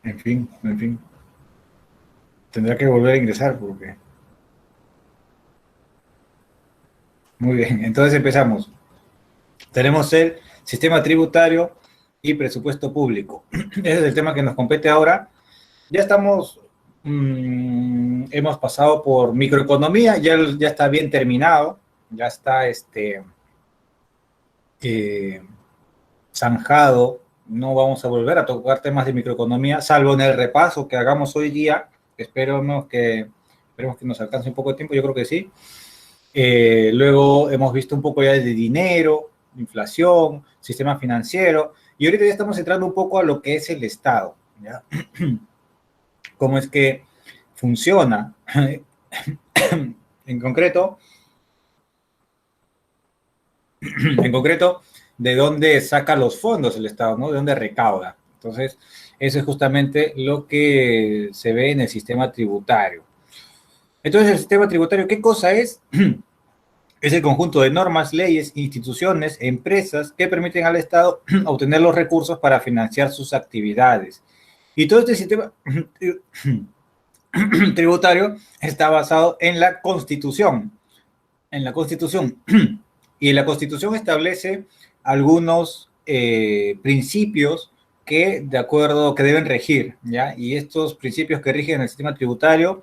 En fin. Tendrá que volver a ingresar porque... Muy bien, entonces empezamos. Tenemos el sistema tributario y presupuesto público. Ese es el tema que nos compete ahora. Ya estamos, hemos pasado por microeconomía, ya está bien terminado, ya está eh, zanjado. No vamos a volver a tocar temas de microeconomía, salvo en el repaso que hagamos hoy día. Esperemos que nos alcance un poco de tiempo, yo creo que sí. Luego hemos visto un poco ya de dinero, inflación, sistema financiero, y ahorita ya estamos entrando un poco a lo que es el Estado, ¿ya? Cómo es que funciona. En concreto, en concreto, de dónde saca los fondos el Estado, ¿no? De dónde recauda. Entonces, eso es justamente lo que se ve en el sistema tributario. Entonces, el sistema tributario, ¿qué cosa es? Es el conjunto de normas, leyes, instituciones, empresas que permiten al Estado obtener los recursos para financiar sus actividades. Y todo este sistema tributario está basado en la Constitución. En la Constitución. Y la Constitución establece algunos principios que, de acuerdo, que deben regir, ¿ya? Y estos principios que rigen el sistema tributario,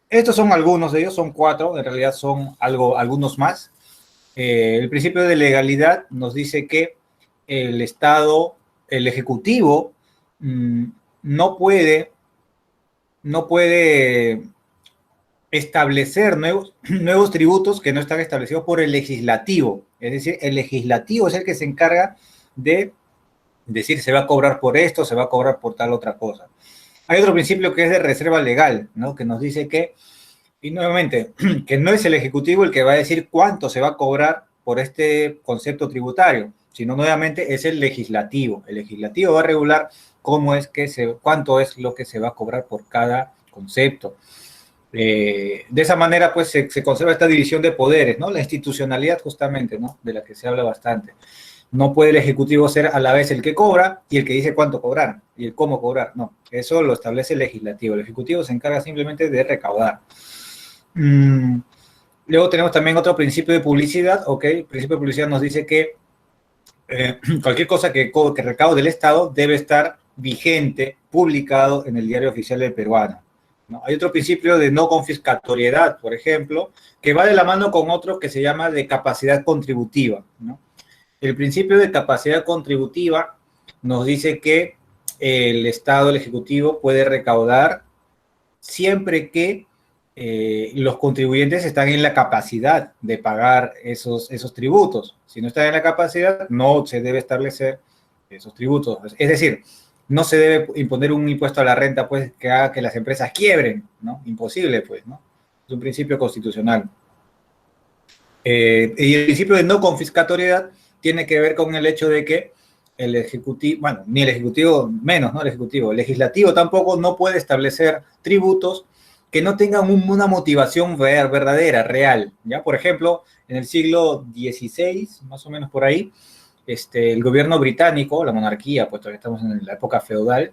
estos son algunos de ellos, son 4, en realidad son algunos más. El principio de legalidad nos dice que el Estado, el Ejecutivo, mmm, no puede, no puede establecer nuevos tributos que no están establecidos por el legislativo. Es decir, el legislativo es el que se encarga de decir se va a cobrar por esto, se va a cobrar por tal otra cosa. Hay otro principio que es de reserva legal, ¿no? Que nos dice que, y nuevamente, que no es el Ejecutivo el que va a decir cuánto se va a cobrar por este concepto tributario, sino nuevamente es el legislativo. El legislativo va a regular cuánto es lo que se va a cobrar por cada concepto. De esa manera, pues, se conserva esta división de poderes, ¿no? La institucionalidad, justamente, ¿no? De la que se habla bastante. No puede el Ejecutivo ser a la vez el que cobra y el que dice cuánto cobrar y el cómo cobrar. No, eso lo establece el Legislativo. El Ejecutivo se encarga simplemente de recaudar. Luego tenemos también otro principio de publicidad, ¿ok? El principio de publicidad nos dice que cualquier cosa que recaude el Estado debe estar vigente, publicado en el Diario Oficial del Peruano, ¿no? Hay otro principio de no confiscatoriedad, por ejemplo, que va de la mano con otro que se llama de capacidad contributiva, ¿no? El principio de capacidad contributiva nos dice que el Estado, el Ejecutivo, puede recaudar siempre que los contribuyentes están en la capacidad de pagar esos tributos. Si no están en la capacidad, no se debe establecer esos tributos. Es decir, no se debe imponer un impuesto a la renta, pues, que haga que las empresas quiebren, ¿no? Imposible, pues, ¿no? Es un principio constitucional. Y el principio de no confiscatoriedad tiene que ver con el hecho de que el Ejecutivo, bueno, ni el Ejecutivo, menos, ¿no? El Ejecutivo, el Legislativo tampoco no puede establecer tributos que no tengan una motivación verdadera, real, ¿ya? Por ejemplo, en el siglo XVI, más o menos por ahí, el gobierno británico, la monarquía, pues todavía estamos en la época feudal,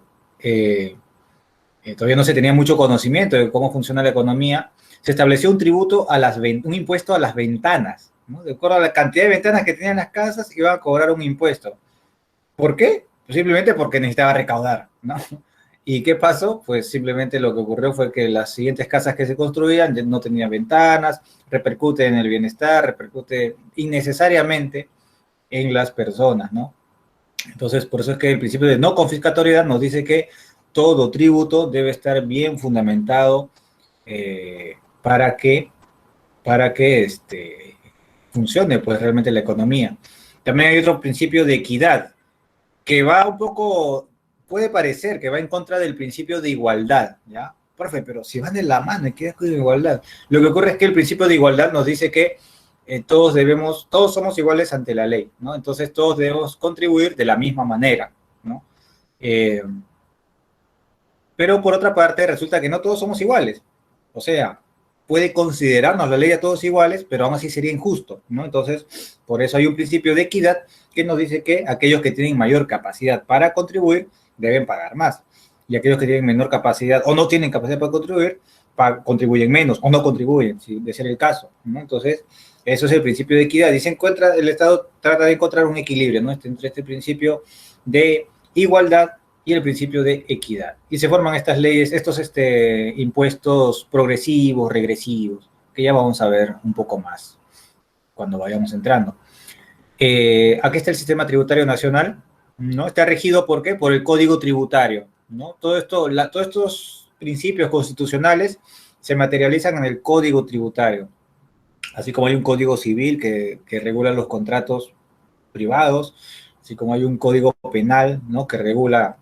todavía no se tenía mucho conocimiento de cómo funciona la economía, se estableció un tributo un impuesto a las ventanas, ¿no? De acuerdo a la cantidad de ventanas que tenían las casas, iban a cobrar un impuesto. ¿Por qué? Pues simplemente porque necesitaba recaudar, ¿no? ¿Y qué pasó? Pues simplemente lo que ocurrió fue que las siguientes casas que se construían no tenían ventanas, repercute en el bienestar, repercute innecesariamente en las personas, ¿no? Entonces, por eso es que el principio de no confiscatoriedad nos dice que todo tributo debe estar bien fundamentado para que funcione pues realmente la economía. También hay otro principio de equidad que va un poco, puede parecer que va en contra del principio de igualdad, ¿ya? Profe, pero si van de la mano, ¿qué es con igualdad? Lo que ocurre es que el principio de igualdad nos dice que todos somos iguales ante la ley, ¿no? Entonces todos debemos contribuir de la misma manera, ¿no? Pero por otra parte resulta que no todos somos iguales. O sea, puede considerarnos la ley a todos iguales, pero aún así sería injusto, ¿no? Entonces, por eso hay un principio de equidad que nos dice que aquellos que tienen mayor capacidad para contribuir deben pagar más. y aquellos que tienen menor capacidad o no tienen capacidad para contribuir, contribuyen menos o no contribuyen, si de ser el caso, ¿no? Entonces, eso es el principio de equidad. Y el Estado trata de encontrar un equilibrio, ¿no? Entre este principio de igualdad y el principio de equidad. Y se forman estas leyes, estos impuestos progresivos, regresivos, que ya vamos a ver un poco más cuando vayamos entrando. Aquí está el sistema tributario nacional, ¿no? Está regido, ¿por qué? Por el Código Tributario, ¿no? Todos estos principios constitucionales se materializan en el Código Tributario, así como hay un Código Civil que regula los contratos privados, así como hay un Código Penal, ¿no? Que regula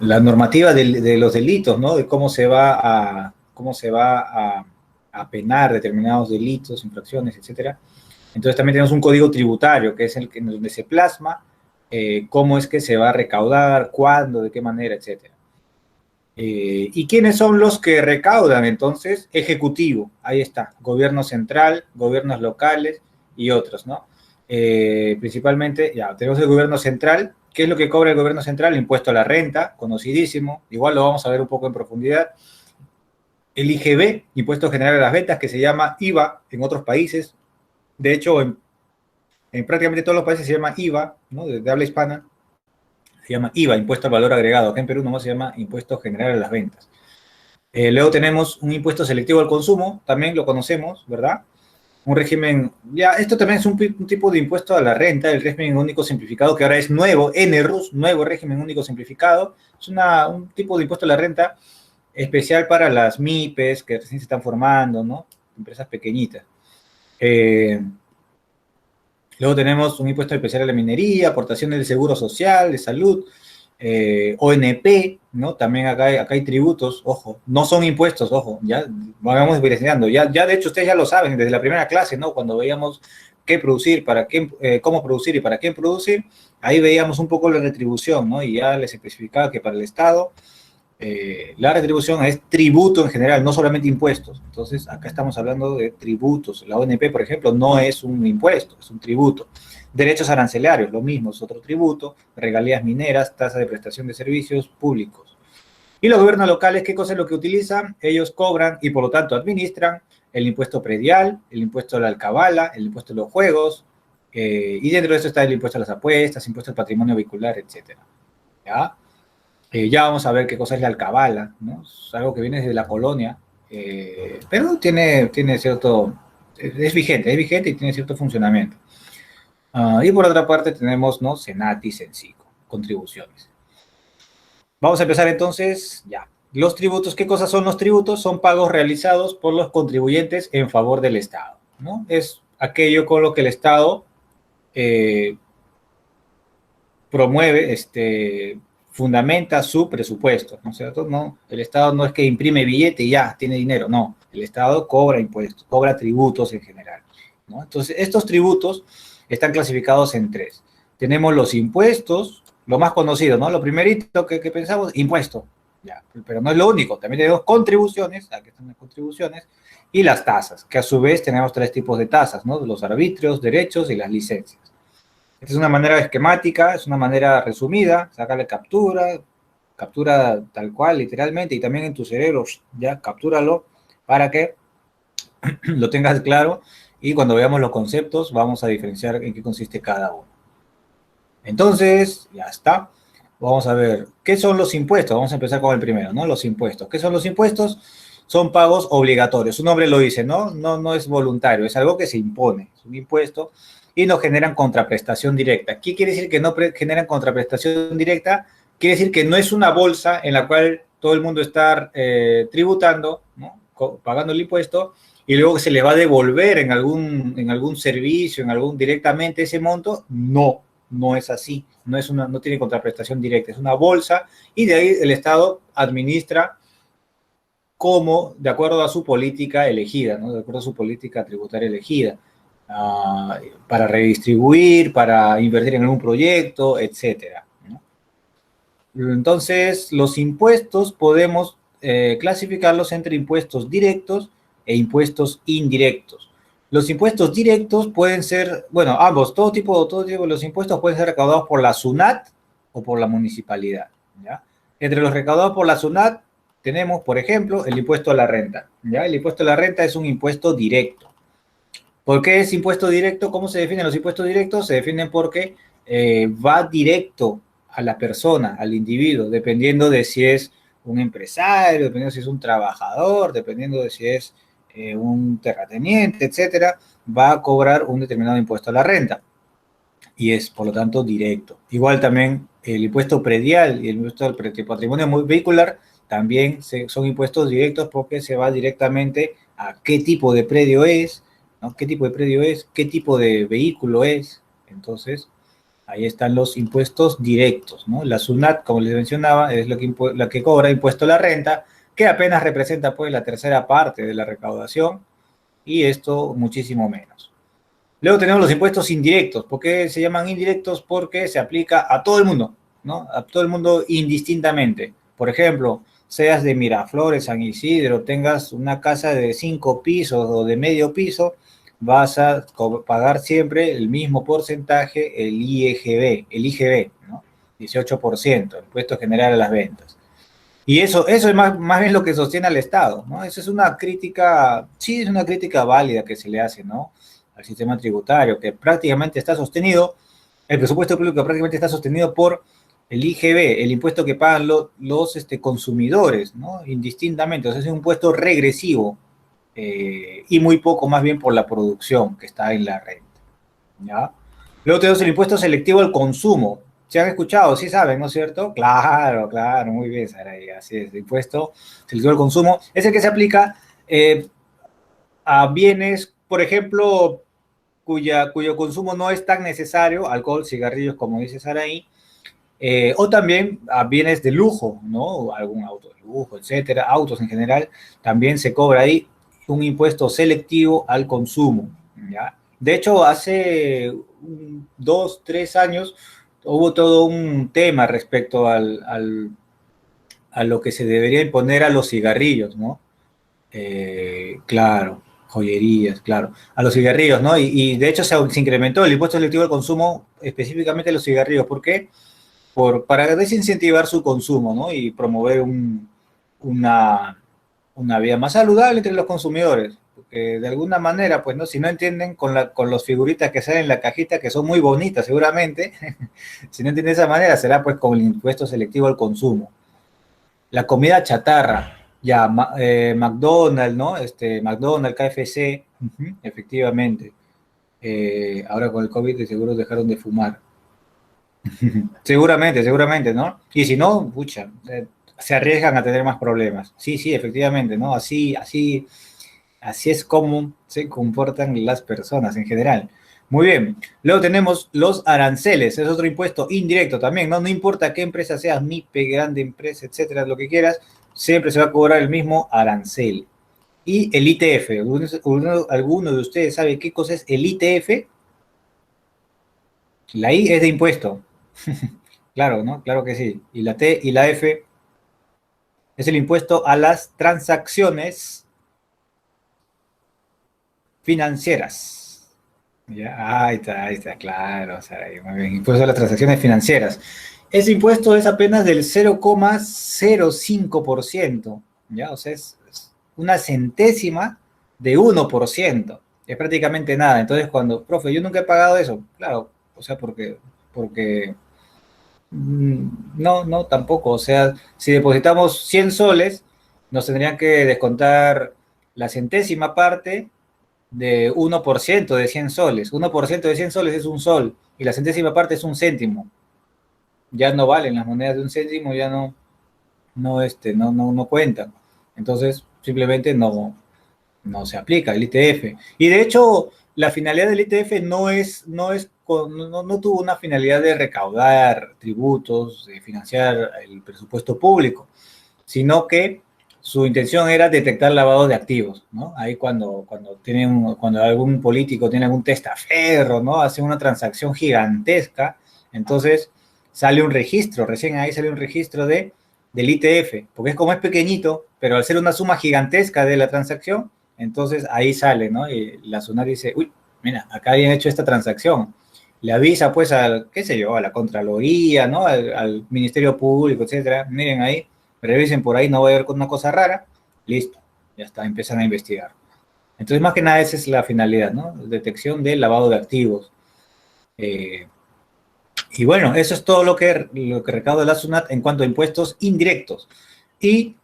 la normativa de los delitos, ¿no? De cómo se va a penar determinados delitos, infracciones, etcétera. Entonces también tenemos un código tributario, que es el que donde se plasma cómo es que se va a recaudar, cuándo, de qué manera, etcétera. ¿Y quiénes son los que recaudan? Entonces, Ejecutivo, ahí está, Gobierno central, gobiernos locales y otros, ¿no? Principalmente, ya, tenemos el Gobierno central. ¿Qué es lo que cobra el Gobierno central? El impuesto a la renta, conocidísimo, igual lo vamos a ver un poco en profundidad. El IGB, Impuesto General a las Ventas, que se llama IVA en otros países. De hecho, en prácticamente todos los países se llama IVA, ¿no? De habla hispana, se llama IVA, Impuesto al Valor Agregado. Acá en Perú nomás se llama Impuesto General a las Ventas. Luego tenemos un impuesto selectivo al consumo, también lo conocemos, ¿verdad? Un régimen, ya, esto también es un tipo de impuesto a la renta, el régimen único simplificado, que ahora es nuevo, NRUS, nuevo régimen único simplificado. Es un tipo de impuesto a la renta especial para las MIPES, que recién se están formando, ¿no? Empresas pequeñitas. Luego tenemos un impuesto especial a la minería, aportaciones del seguro social, de salud, ONP, ¿no? También acá hay tributos, ojo, no son impuestos, ojo, ya vamos diferenciando. Ya de hecho ustedes ya lo saben desde la primera clase, ¿no? Cuando veíamos qué producir, cómo producir y para quién producir, ahí veíamos un poco la retribución, ¿no? Y ya les especificaba que para el Estado la retribución es tributo en general, no solamente impuestos. Entonces, acá estamos hablando de tributos. La ONP, por ejemplo, no es un impuesto, es un tributo. Derechos arancelarios, lo mismo, es otro tributo. Regalías mineras, tasa de prestación de servicios públicos. Y los gobiernos locales, ¿qué cosa es lo que utilizan? Ellos cobran y por lo tanto administran el impuesto predial, el impuesto a la alcabala, el impuesto a los juegos, y dentro de eso está el impuesto a las apuestas, impuesto al patrimonio vehicular, etc. ¿Ya? Ya vamos a ver qué cosa es la alcabala, ¿no? Es algo que viene desde la colonia, pero tiene cierto, es vigente y tiene cierto funcionamiento. Y por otra parte tenemos, ¿no? Senat y Sencico, contribuciones. Vamos a empezar entonces, ya. Los tributos, ¿qué cosas son los tributos? Son pagos realizados por los contribuyentes en favor del Estado, ¿no? Es aquello con lo que el Estado promueve, fundamenta su presupuesto, ¿no es cierto? No, el Estado no es que imprime billete y ya, tiene dinero, no. El Estado cobra impuestos, cobra tributos en general, ¿no? Entonces, estos tributos están clasificados en tres. Tenemos los impuestos, lo más conocido, ¿no? Lo primerito que pensamos, impuesto, ya, pero no es lo único. También tenemos contribuciones, aquí están las contribuciones, y las tasas, que a su vez tenemos tres tipos de tasas, ¿no? Los arbitrios, derechos y las licencias. Esta es una manera esquemática, es una manera resumida, sacarle captura tal cual, literalmente, y también en tu cerebro, ya, captúralo para que lo tengas claro, y cuando veamos los conceptos vamos a diferenciar en qué consiste cada uno. Entonces, ya está. Vamos a ver, ¿qué son los impuestos? Vamos a empezar con el primero, ¿no? Los impuestos. ¿Qué son los impuestos? Son pagos obligatorios. Su nombre lo dice, ¿no? No es voluntario, es algo que se impone, es un impuesto, y no generan contraprestación directa. ¿Qué quiere decir que no generan contraprestación directa? Quiere decir que no es una bolsa en la cual todo el mundo está tributando, ¿no? Pagando el impuesto, y luego se le va a devolver en algún servicio, directamente ese monto. No es así, no tiene contraprestación directa, es una bolsa, y de ahí el Estado administra de acuerdo a su política elegida, ¿no? De acuerdo a su política tributaria elegida, para redistribuir, para invertir en algún proyecto, etcétera, ¿no? Entonces, los impuestos podemos clasificarlos entre impuestos directos e impuestos indirectos. Los impuestos directos pueden ser, bueno, ambos, todo tipo de los impuestos pueden ser recaudados por la SUNAT o por la municipalidad, ¿ya? Entre los recaudados por la SUNAT tenemos, por ejemplo, el impuesto a la renta, ¿ya? El impuesto a la renta es un impuesto directo. ¿Por qué es impuesto directo? ¿Cómo se definen los impuestos directos? Se definen porque va directo a la persona, al individuo, dependiendo de si es un empresario, dependiendo de si es un trabajador, dependiendo de si es un terrateniente, etcétera, va a cobrar un determinado impuesto a la renta y es, por lo tanto, directo. Igual también el impuesto predial y el impuesto al patrimonio vehicular también son impuestos directos porque se va directamente a qué tipo de predio es, ¿no? ¿Qué tipo de predio es? ¿Qué tipo de vehículo es? Entonces, ahí están los impuestos directos, ¿no? La SUNAT, como les mencionaba, es la que cobra impuesto a la renta, que apenas representa pues la tercera parte de la recaudación y esto muchísimo menos. Luego tenemos los impuestos indirectos. ¿Por qué se llaman indirectos? Porque se aplica a todo el mundo, ¿no? A todo el mundo indistintamente. Por ejemplo, seas de Miraflores, San Isidro, tengas una casa de 5 pisos o de medio piso, vas a pagar siempre el mismo porcentaje, el IGB, ¿no? 18%, Impuesto General a las Ventas. Y eso es más bien lo que sostiene al Estado, ¿no? Esa es una crítica, sí, es una crítica válida que se le hace, ¿no? Al sistema tributario, que prácticamente está sostenido, el presupuesto público prácticamente está sostenido por el IGB, el impuesto que pagan los consumidores, ¿no? Indistintamente, o sea, es un impuesto regresivo y muy poco más bien por la producción que está en la renta, ¿ya? Luego tenemos el impuesto selectivo al consumo. ¿Se han escuchado? Sí saben, ¿no es cierto? Claro, claro, muy bien, Saray, así es. El impuesto selectivo al consumo es el que se aplica a bienes, por ejemplo, cuyo consumo no es tan necesario, alcohol, cigarrillos, como dice Saraí, o también a bienes de lujo, ¿no? Algún auto de lujo, etcétera, autos en general, también se cobra ahí un impuesto selectivo al consumo, ¿ya? De hecho, hace 2, 3 años hubo todo un tema respecto a lo que se debería imponer a los cigarrillos, ¿no? Claro, joyerías, claro, a los cigarrillos, ¿no? Y de hecho se incrementó el impuesto selectivo al consumo específicamente a los cigarrillos. ¿Por qué? Para desincentivar su consumo, ¿no? Y promover una vida más saludable entre los consumidores. Porque de alguna manera, pues, ¿no? Si no entienden con los figuritas que salen en la cajita, que son muy bonitas seguramente, si no entienden de esa manera, será pues con el impuesto selectivo al consumo. La comida chatarra, ya, McDonald's, ¿no? McDonald's, KFC, efectivamente. Ahora con el COVID de seguro dejaron de fumar. Seguramente, ¿no? Y si no, pucha, se arriesgan a tener más problemas. Sí, sí, efectivamente, ¿no? Así es como se comportan las personas en general. Muy bien. Luego tenemos los aranceles, es otro impuesto indirecto también, ¿no? No importa qué empresa seas, MIPE, grande empresa, etcétera, lo que quieras, siempre se va a cobrar el mismo arancel. Y el ITF, ¿alguno de ustedes sabe qué cosa es el ITF? La I es de impuesto. Claro, ¿no? Claro que sí. Y la T y la F es el impuesto a las transacciones financieras. Ya, ahí está, claro. O sea, muy bien. Impuesto a las transacciones financieras. Ese impuesto es apenas del 0,05%. ¿Ya? O sea, es una centésima de 1%. Es prácticamente nada. Entonces, profe, yo nunca he pagado eso. Claro, o sea, porque no, no, tampoco. O sea, si depositamos 100 soles, nos tendrían que descontar la centésima parte de 1% de 100 soles. 1% de 100 soles es un sol y la centésima parte es un céntimo. Ya no valen las monedas de un céntimo, ya no cuentan. Entonces, simplemente no se aplica el ITF. Y de hecho, la finalidad del ITF no tuvo una finalidad de recaudar tributos, de financiar el presupuesto público, sino que su intención era detectar lavado de activos, ¿no? Ahí cuando algún político tiene algún testaferro, ¿no? Hace una transacción gigantesca, entonces sale un registro, recién ahí sale un registro del ITF, porque es como es pequeñito, pero al ser una suma gigantesca de la transacción, entonces ahí sale, ¿no? Y la SUNAT dice, uy, mira, acá habían hecho esta transacción. le avisa pues al, qué sé yo, a la Contraloría, ¿no? Al Ministerio Público, etcétera. Miren ahí, revisen por ahí, no va a haber una cosa rara. Listo, ya está, empiezan a investigar. Entonces, más que nada, esa es la finalidad, ¿no? Detección del lavado de activos. Eh, y bueno, eso es todo lo que recauda la SUNAT en cuanto a impuestos indirectos. Y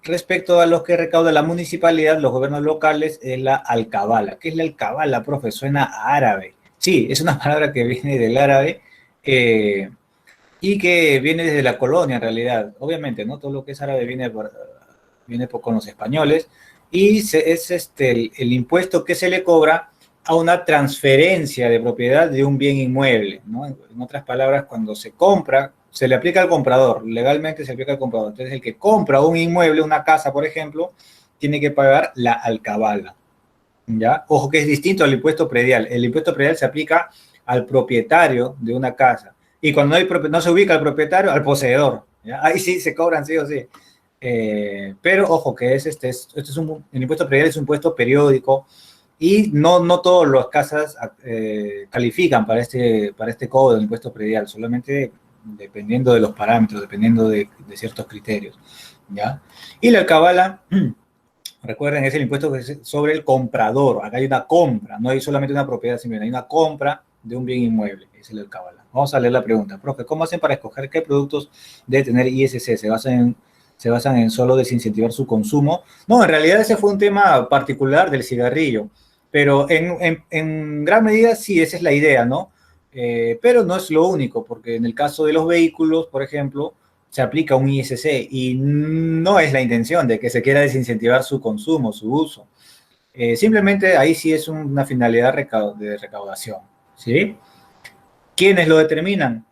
respecto a los que recauda la municipalidad, los gobiernos locales, es la alcabala. ¿Qué es la alcabala, profe? Suena a árabe. Sí, es una palabra que viene del árabe eh, y que viene desde la colonia en realidad. Obviamente, ¿no? Todo lo que es árabe con los españoles y es el impuesto que se le cobra a una transferencia de propiedad de un bien inmueble, ¿no? En otras palabras, cuando se compra, se le aplica al comprador, legalmente se aplica al comprador. Entonces, el que compra un inmueble, una casa, por ejemplo, tiene que pagar la alcabala, ¿ya? Ojo que es distinto al impuesto predial. El impuesto predial se aplica al propietario de una casa. Y cuando no se ubica al propietario, al poseedor, ¿ya? Ahí sí se cobran sí o sí. Pero ojo que el impuesto predial es un impuesto periódico y no todas las casas califican para este cobro del impuesto predial, solamente dependiendo de los parámetros, dependiendo de ciertos criterios, ¿ya? Y la alcabala, recuerden, es el impuesto que es sobre el comprador. Acá hay una compra, no hay solamente una propiedad, sino hay una compra de un bien inmueble, es el alcabala. Vamos a leer la pregunta. Profe, ¿cómo hacen para escoger qué productos debe tener ISC? ¿Se basan en solo desincentivar su consumo? No, en realidad ese fue un tema particular del cigarrillo, pero en gran medida sí, esa es la idea, ¿no? Pero no es lo único, porque en el caso de los vehículos, por ejemplo, se aplica un ISC y no es la intención de que se quiera desincentivar su consumo, su uso. Simplemente ahí sí es una finalidad de recaudación, ¿sí? ¿Quiénes lo determinan?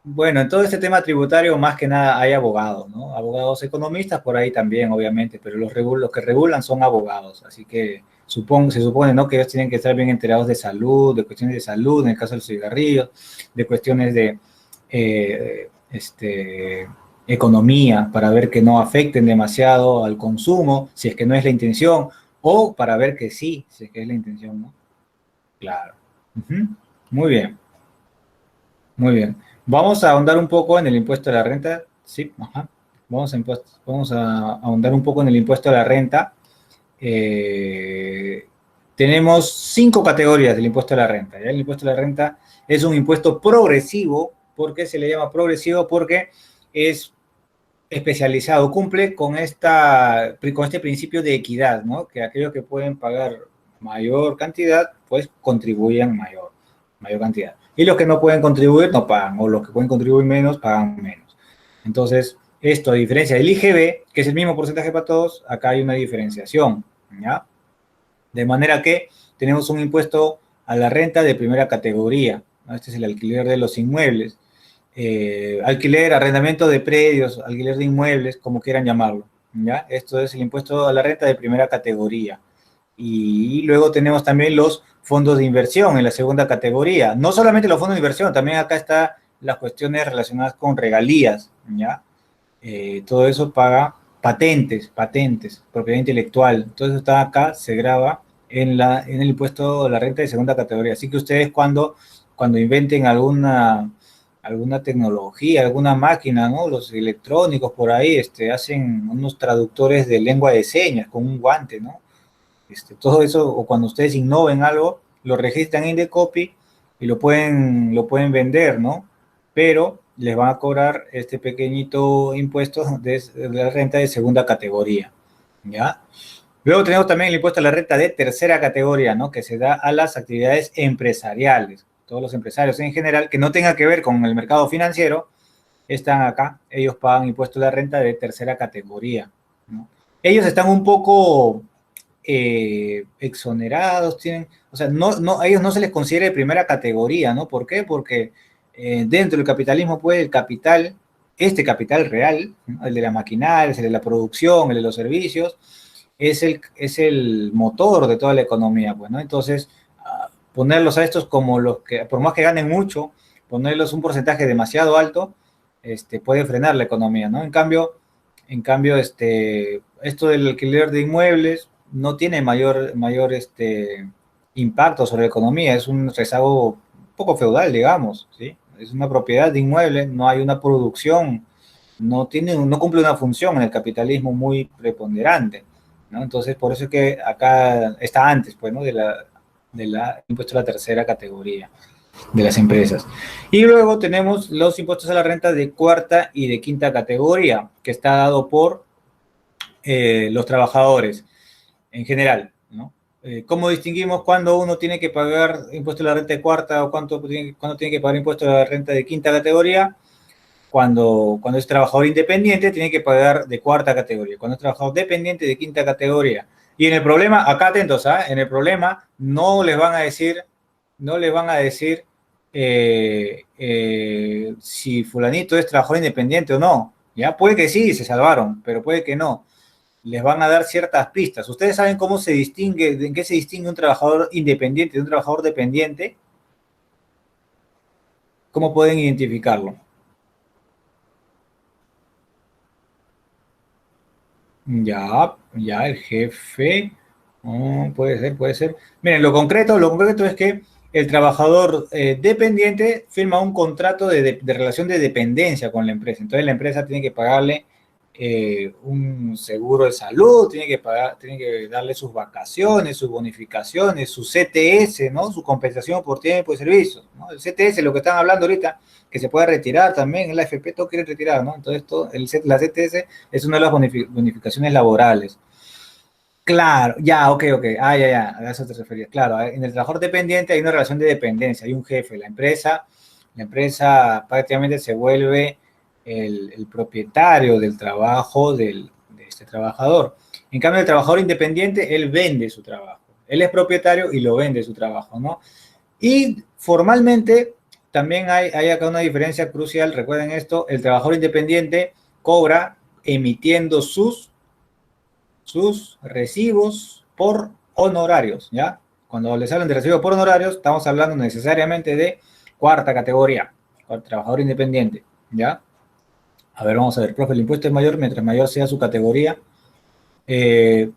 Bueno, en todo este tema tributario, más que nada hay abogados, ¿no? Abogados economistas por ahí también, obviamente, pero los que regulan son abogados, así que se supone, ¿no? Que ellos tienen que estar bien enterados de salud, de cuestiones de salud, en el caso de los cigarrillos, de cuestiones de economía, para ver que no afecten demasiado al consumo, si es que no es la intención, o para ver que sí, si es que es la intención, ¿no? Claro. Ujú. Muy bien. Muy bien. Vamos a ahondar un poco en el impuesto a la renta. Sí, ajá. Vamos a ahondar un poco en el impuesto a la renta. Eh, Tenemos 5 categorías del impuesto a la renta. ¿Ya? El impuesto a la renta es un impuesto progresivo. ¿Por qué se le llama progresivo? Porque es especializado, cumple con este principio de equidad, ¿no? Que aquellos que pueden pagar mayor cantidad, pues contribuyen mayor cantidad. Y los que no pueden contribuir, no pagan, o los que pueden contribuir menos, pagan menos. Entonces, esto, a diferencia del IGB, que es el mismo porcentaje para todos, acá hay una diferenciación, ¿ya? De manera que tenemos un impuesto a la renta de primera categoría, ¿no? Este es el alquiler de los inmuebles, alquiler, arrendamiento de predios, alquiler de inmuebles, como quieran llamarlo, ¿ya? Esto es el impuesto a la renta de primera categoría. Y luego tenemos también los fondos de inversión en la segunda categoría. No solamente los fondos de inversión, también acá están las cuestiones relacionadas con regalías, ¿ya? Todo eso paga patentes, propiedad intelectual. Todo eso está acá, se graba en el impuesto a la renta de segunda categoría. Así que ustedes cuando inventen alguna tecnología, alguna máquina, ¿no? Los electrónicos por ahí, hacen unos traductores de lengua de señas con un guante, ¿no? Todo eso, o cuando ustedes innoven algo, lo registran en Indecopy y lo pueden vender, ¿no? Pero les van a cobrar este pequeñito impuesto de la renta de segunda categoría, ¿ya? Luego tenemos también el impuesto a la renta de tercera categoría, ¿no? Que se da a las actividades empresariales. Todos los empresarios en general que no tengan que ver con el mercado financiero están acá. Ellos pagan impuesto a la renta de tercera categoría, ¿no? Ellos están un poco exonerados, o sea, a ellos no se les considera de primera categoría, ¿no? ¿Por qué? Porque dentro del capitalismo, pues, este capital real, ¿no? El de la maquinaria, el de la producción, el de los servicios, es el motor de toda la economía, pues, ¿no? Entonces, ponerlos a estos como los que, por más que ganen mucho, ponerlos un porcentaje demasiado alto, puede frenar la economía, ¿no? En cambio, esto del alquiler de inmuebles no tiene mayor impacto sobre la economía, es un rezago poco feudal, digamos, ¿sí? Es una propiedad de inmueble, no hay una producción, no cumple una función en el capitalismo muy preponderante, ¿no? Entonces, por eso es que acá está antes, pues, ¿no? De la impuesto a la tercera categoría de las empresas. Y luego tenemos los impuestos a la renta de cuarta y de quinta categoría, que está dado por los trabajadores en general, ¿no? ¿Cómo distinguimos cuando uno tiene que pagar impuesto a la renta de cuarta o cuándo tiene que pagar impuesto a la renta de quinta categoría? Cuando es trabajador independiente, tiene que pagar de cuarta categoría. Cuando es trabajador dependiente, de quinta categoría. Y en el problema, acá atentos, ¿eh? En el problema no les van a decir, si fulanito es trabajador independiente o no. Ya puede que sí, se salvaron, pero puede que no. Les van a dar ciertas pistas. ¿Ustedes saben cómo se distingue, en qué se distingue un trabajador independiente de un trabajador dependiente? ¿Cómo pueden identificarlo? Ya, el jefe. Puede ser, puede ser. Miren, lo concreto es que el trabajador dependiente firma un contrato de relación de dependencia con la empresa. Entonces la empresa tiene que pagarle un seguro de salud, tiene que darle sus vacaciones, sus bonificaciones, su CTS, ¿no? Su compensación por tiempo de servicio, ¿no? El CTS, lo que están hablando ahorita, que se puede retirar también, en la AFP todo quiere retirar, ¿no? Entonces la CTS es una de las bonificaciones laborales. Claro, ya, ok, ok. Ya, a eso te referías. Claro, en el trabajador dependiente hay una relación de dependencia, hay un jefe. La empresa prácticamente se vuelve el propietario del trabajo de este trabajador. En cambio, el trabajador independiente, él vende su trabajo. Él es propietario y lo vende su trabajo, ¿no? Y formalmente también hay acá una diferencia crucial. Recuerden esto, el trabajador independiente cobra emitiendo sus recibos por honorarios, ¿ya? Cuando les hablan de recibo por honorarios, estamos hablando necesariamente de cuarta categoría, trabajador independiente, ¿ya? A ver, vamos a ver, profe, el impuesto es mayor mientras mayor sea su categoría. En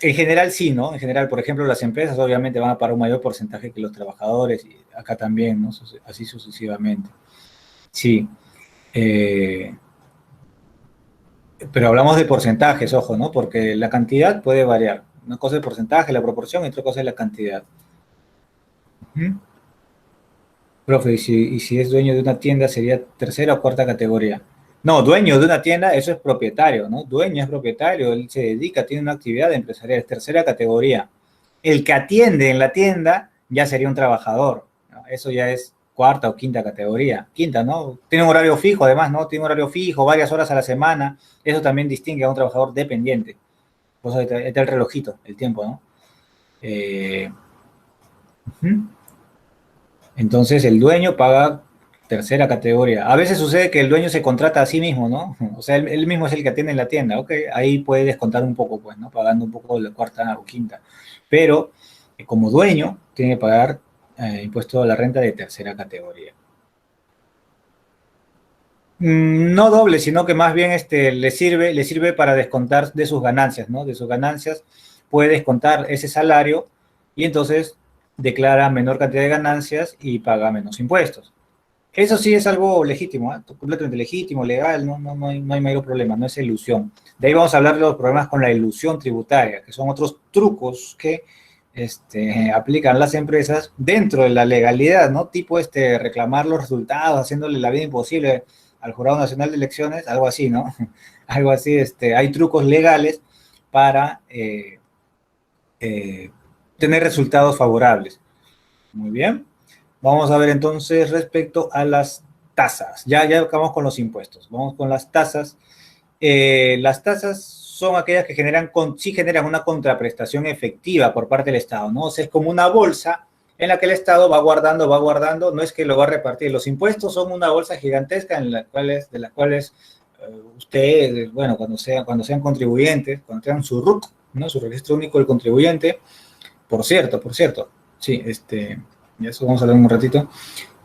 general sí, ¿no? En general, por ejemplo, las empresas obviamente van a pagar un mayor porcentaje que los trabajadores, y acá también, ¿no? Así sucesivamente. Sí. Pero hablamos de porcentajes, ojo, ¿no? Porque la cantidad puede variar. Una cosa es el porcentaje, la proporción, y otra cosa es la cantidad. ¿Mm? Profe, y si es dueño de una tienda, ¿sería tercera o cuarta categoría? No, dueño de una tienda, eso es propietario, ¿no? Dueño es propietario, él se dedica, tiene una actividad empresarial, es tercera categoría. El que atiende en la tienda ya sería un trabajador, ¿no? Eso ya es cuarta o quinta categoría. Quinta, ¿no? Tiene un horario fijo, además, ¿no? Tiene un horario fijo, varias horas a la semana. Eso también distingue a un trabajador dependiente. Pues ahí está el relojito, el tiempo, ¿no? Eh, uh-huh. Entonces el dueño paga tercera categoría. A veces sucede que el dueño se contrata a sí mismo, ¿no? O sea, él mismo es el que atiende en la tienda. Ok, ahí puede descontar un poco, pues, ¿no? Pagando un poco de la cuarta o quinta. Pero como dueño tiene que pagar impuesto a la renta de tercera categoría. No doble, sino que más bien le sirve para descontar de sus ganancias, ¿no? De sus ganancias puede descontar ese salario y entonces declara menor cantidad de ganancias y paga menos impuestos. Eso sí es algo legítimo, ¿eh? Completamente legítimo, legal, no hay mayor problema, no es ilusión. De ahí vamos a hablar de los problemas con la ilusión tributaria, que son otros trucos que aplican las empresas dentro de la legalidad, ¿no? Tipo reclamar los resultados, haciéndole la vida imposible al Jurado Nacional de Elecciones, algo así, ¿no? Algo así, hay trucos legales para tener resultados favorables. Muy bien. Vamos a ver entonces respecto a las tasas. Ya acabamos con los impuestos. Vamos con las tasas. Las tasas son aquellas que sí generan una contraprestación efectiva por parte del Estado, ¿no? O sea, es como una bolsa en la que el Estado va guardando, no es que lo va a repartir. Los impuestos son una bolsa gigantesca de las cuales ustedes, bueno, cuando sean contribuyentes, cuando tengan su RUC, ¿no? Su registro único del contribuyente, por cierto, sí, y eso vamos a hablar un ratito.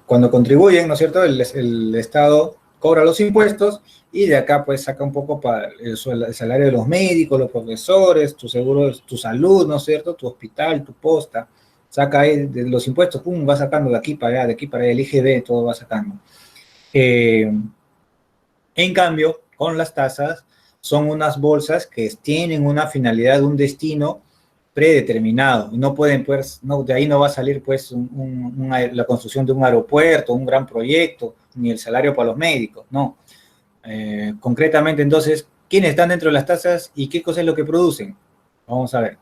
Cuando contribuyen, ¿no es cierto? El Estado cobra los impuestos y de acá pues saca un poco para el salario de los médicos, los profesores, tu seguro, tu salud, ¿no es cierto? Tu hospital, tu posta, saca ahí de los impuestos, pum, va sacando de aquí para allá, de aquí para allá, el IGB, todo va sacando. En cambio, con las tasas, son unas bolsas que tienen una finalidad, un destino predeterminado. No pueden, pues, no, de ahí no va a salir, pues, la construcción de un aeropuerto, un gran proyecto, ni el salario para los médicos, no. Concretamente, entonces, ¿quiénes están dentro de las tasas y qué cosa es lo que producen? Vamos a ver.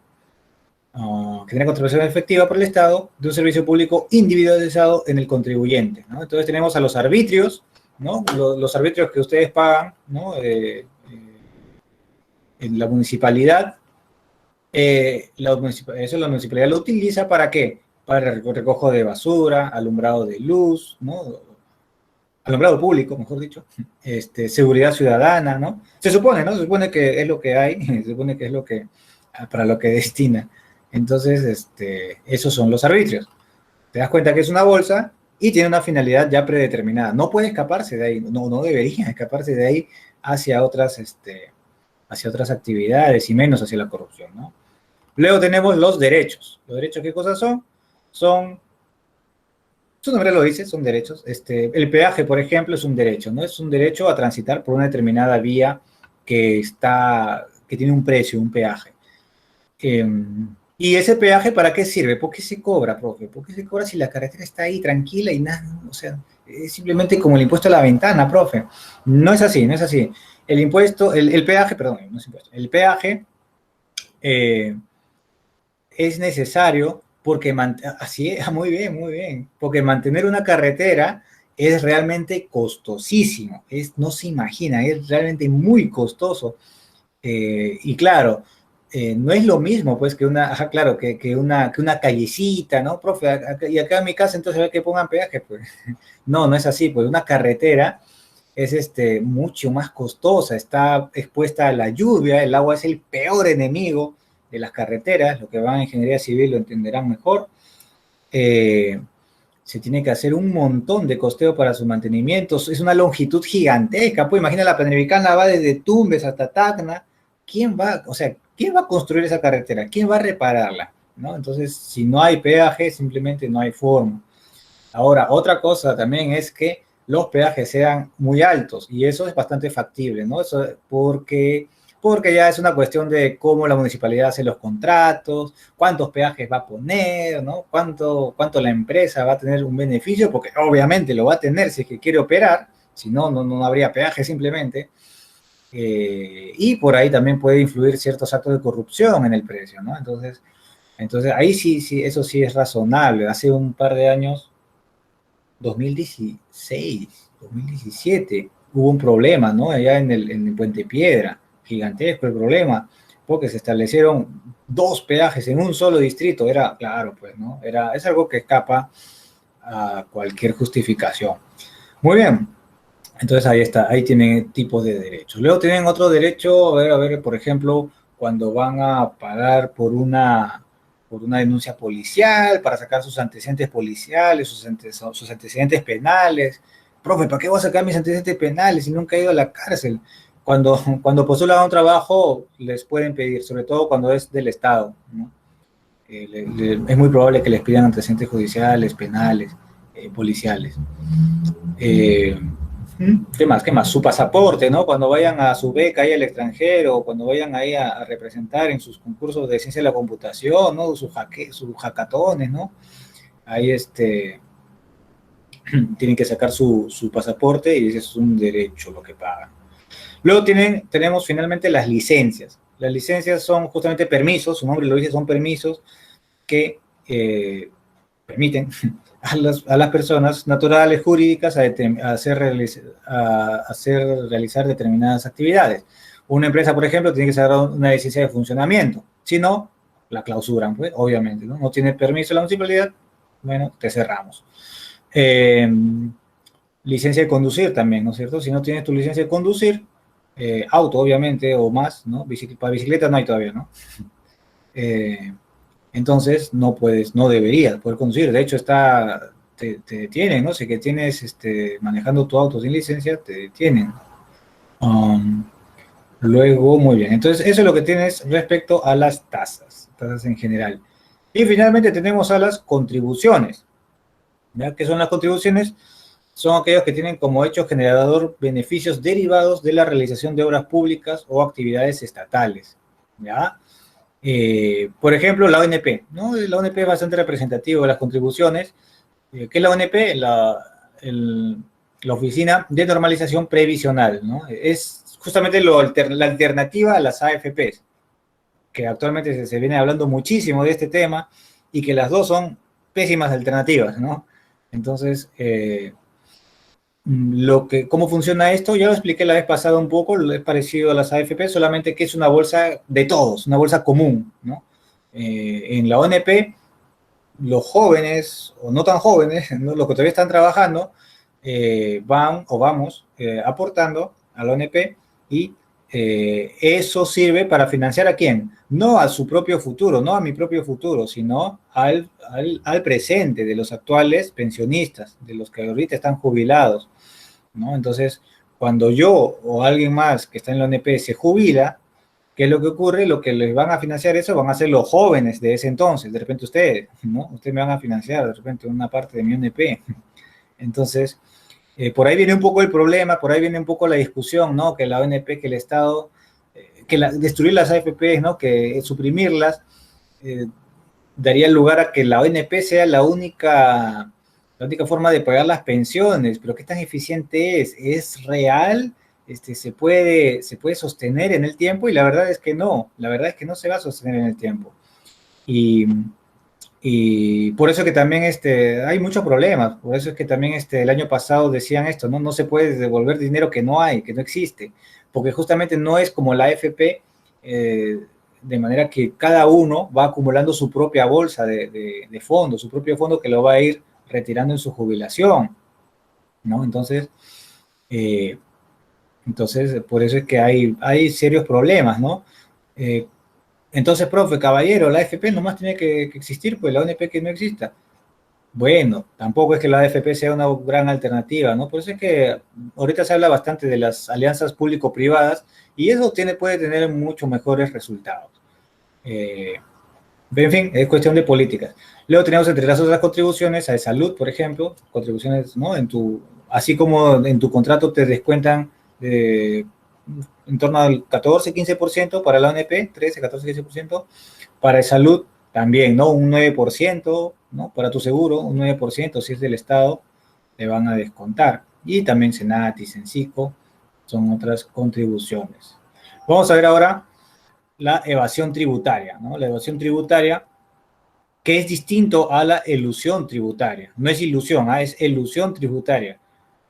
Genera contribución efectiva por el Estado de un servicio público individualizado en el contribuyente, ¿no? Entonces tenemos a los arbitrios, ¿no? Los arbitrios que ustedes pagan, ¿no? En la municipalidad, eso la municipalidad lo utiliza ¿para qué? Para el recojo de basura, alumbrado de luz, ¿no? Alumbrado público, mejor dicho, seguridad ciudadana, ¿no? Se supone, ¿no? Se supone que es lo que hay, se supone que es lo que, para lo que destina. Entonces, esos son los arbitrios. Te das cuenta que es una bolsa y tiene una finalidad ya predeterminada. No puede escaparse de ahí, no debería escaparse de ahí hacia hacia otras actividades y menos hacia la corrupción, ¿no? Luego tenemos los derechos. ¿Los derechos qué cosas son? Su nombre lo dice, son derechos. El peaje, por ejemplo, es un derecho, ¿no? Es un derecho a transitar por una determinada vía que tiene un precio, un peaje. ¿Y ese peaje para qué sirve? ¿Por qué se cobra, profe? ¿Por qué se cobra si la carretera está ahí tranquila y nada? O sea, es simplemente como el impuesto a la ventana, profe. No es así, no es así. El impuesto, el peaje, perdón, no es impuesto. El peaje es necesario porque, así es, muy bien, porque mantener una carretera es realmente costosísimo, no se imagina, es realmente muy costoso. Y claro, no es lo mismo, pues, claro, que una callecita, ¿no, profe? Y acá en mi casa, entonces, a ver que pongan peaje, pues. No es así, pues, una carretera es mucho más costosa, está expuesta a la lluvia, el agua es el peor enemigo de las carreteras, los que van a ingeniería civil lo entenderán mejor. Se tiene que hacer un montón de costeo para su mantenimiento, es una longitud gigantesca, pues imagina la Panamericana va desde Tumbes hasta Tacna, ¿quién va a construir esa carretera? ¿Quién va a repararla? ¿No? Entonces, si no hay peaje, simplemente no hay forma. Ahora, otra cosa también es que los peajes sean muy altos y eso es bastante factible, ¿no? Eso porque ya es una cuestión de cómo la municipalidad hace los contratos, cuántos peajes va a poner, ¿no? Cuánto la empresa va a tener un beneficio, porque obviamente lo va a tener si es que quiere operar, si no, no habría peaje simplemente. Y por ahí también puede influir ciertos actos de corrupción en el precio, ¿no? Entonces ahí sí, eso sí es razonable. Hace un par de años 2016, 2017, hubo un problema, ¿no? Allá en el Puente Piedra, gigantesco el problema, porque se establecieron 2 peajes en un solo distrito, claro, pues, ¿no? Es algo que escapa a cualquier justificación. Muy bien, entonces ahí está, ahí tienen tipos de derechos. Luego tienen otro derecho, a ver, por ejemplo, cuando van a pagar por una denuncia policial, para sacar sus antecedentes policiales, sus antecedentes penales. Profe, ¿para qué voy a sacar mis antecedentes penales si nunca he ido a la cárcel? Cuando postulan a un trabajo, les pueden pedir, sobre todo cuando es del Estado, ¿no? Es muy probable que les pidan antecedentes judiciales, penales, policiales. ¿Qué más? Su pasaporte, ¿no? Cuando vayan a su beca ahí al extranjero, cuando vayan ahí a representar en sus concursos de ciencia de la computación, ¿no? Sus hackatones, ¿no? Ahí tienen que sacar su pasaporte y ese es un derecho lo que pagan. Luego tenemos finalmente las licencias. Las licencias son justamente permisos, su nombre lo dice, son permisos que permiten a las personas naturales, jurídicas, a realizar determinadas actividades. Una empresa, por ejemplo, tiene que sacar una licencia de funcionamiento. Si no, la clausuran, pues, obviamente, ¿no? No tiene permiso la municipalidad, bueno, te cerramos. Licencia de conducir también, ¿no es cierto? Si no tienes tu licencia de conducir, auto, obviamente, o más, ¿no? Para bicicleta no hay todavía, ¿no? Entonces no deberías poder conducir. De hecho, te detienen, ¿no? Si que tienes manejando tu auto sin licencia, te detienen. Luego, muy bien. Entonces, eso es lo que tienes respecto a las tasas en general. Y finalmente tenemos a las contribuciones. ¿Ya? ¿Qué son las contribuciones? Son aquellos que tienen como hecho generador beneficios derivados de la realización de obras públicas o actividades estatales. ¿Ya? Por ejemplo, la ONP, ¿no? La ONP es bastante representativo de las contribuciones. ¿Qué es la ONP? La Oficina de Normalización Previsional, ¿no? Es justamente la alternativa a las AFPs, que actualmente se viene hablando muchísimo de este tema y que las dos son pésimas alternativas, ¿no? Entonces, ¿cómo funciona esto? Ya lo expliqué la vez pasada un poco, es parecido a las AFP, solamente que es una bolsa de todos, una bolsa común, ¿no? En la ONP, los jóvenes, o no tan jóvenes, ¿no? Los que todavía están trabajando, van o vamos aportando a la ONP y eso sirve para financiar ¿a quién? No a su propio futuro, no a mi propio futuro, sino al presente de los actuales pensionistas, de los que ahorita están jubilados, ¿no? Entonces, cuando yo o alguien más que está en la ONP se jubila, ¿qué es lo que ocurre? Lo que les van a financiar eso van a ser los jóvenes de ese entonces, de repente ustedes, ¿no? Ustedes me van a financiar de repente una parte de mi ONP. Entonces, por ahí viene un poco el problema, por ahí viene un poco la discusión, ¿no? Que la ONP, que el Estado, destruir las AFP, ¿no? Que suprimirlas, eh, daría lugar a que la ONP sea la única forma de pagar las pensiones, pero ¿qué tan eficiente es? ¿Es real? Se puede sostener en el tiempo y la verdad es que no, la verdad es que no se va a sostener en el tiempo. Y, y por eso que también hay muchos problemas, por eso es que también el año pasado decían esto, ¿no? No se puede devolver dinero que no hay, que no existe, porque justamente no es como la AFP, de manera que cada uno va acumulando su propia bolsa de fondos, su propio fondo que lo va a ir retirando en su jubilación, ¿no? Eh, entonces por eso es que hay serios problemas, ¿no? Eh, entonces, profe, caballero, la AFP nomás tiene que existir, pues la ONP que no exista. Bueno, tampoco es que la AFP sea una gran alternativa, ¿no? Por eso es que ahorita se habla bastante de las alianzas público-privadas y eso puede tener mucho mejores resultados. Eh, en fin, es cuestión de políticas. Luego tenemos entre las otras contribuciones a salud, por ejemplo, contribuciones, ¿no? Así como en tu contrato te descuentan en torno al 14-15% para la ONP, 13-14-15%, para salud también, ¿no? Un 9%, ¿no? Para tu seguro, un 9%, si es del Estado, te van a descontar. Y también Senati, Sensico, son otras contribuciones. Vamos a ver ahora la evasión tributaria, ¿no? La evasión tributaria, que es distinto a la elusión tributaria. No es ilusión, es elusión tributaria.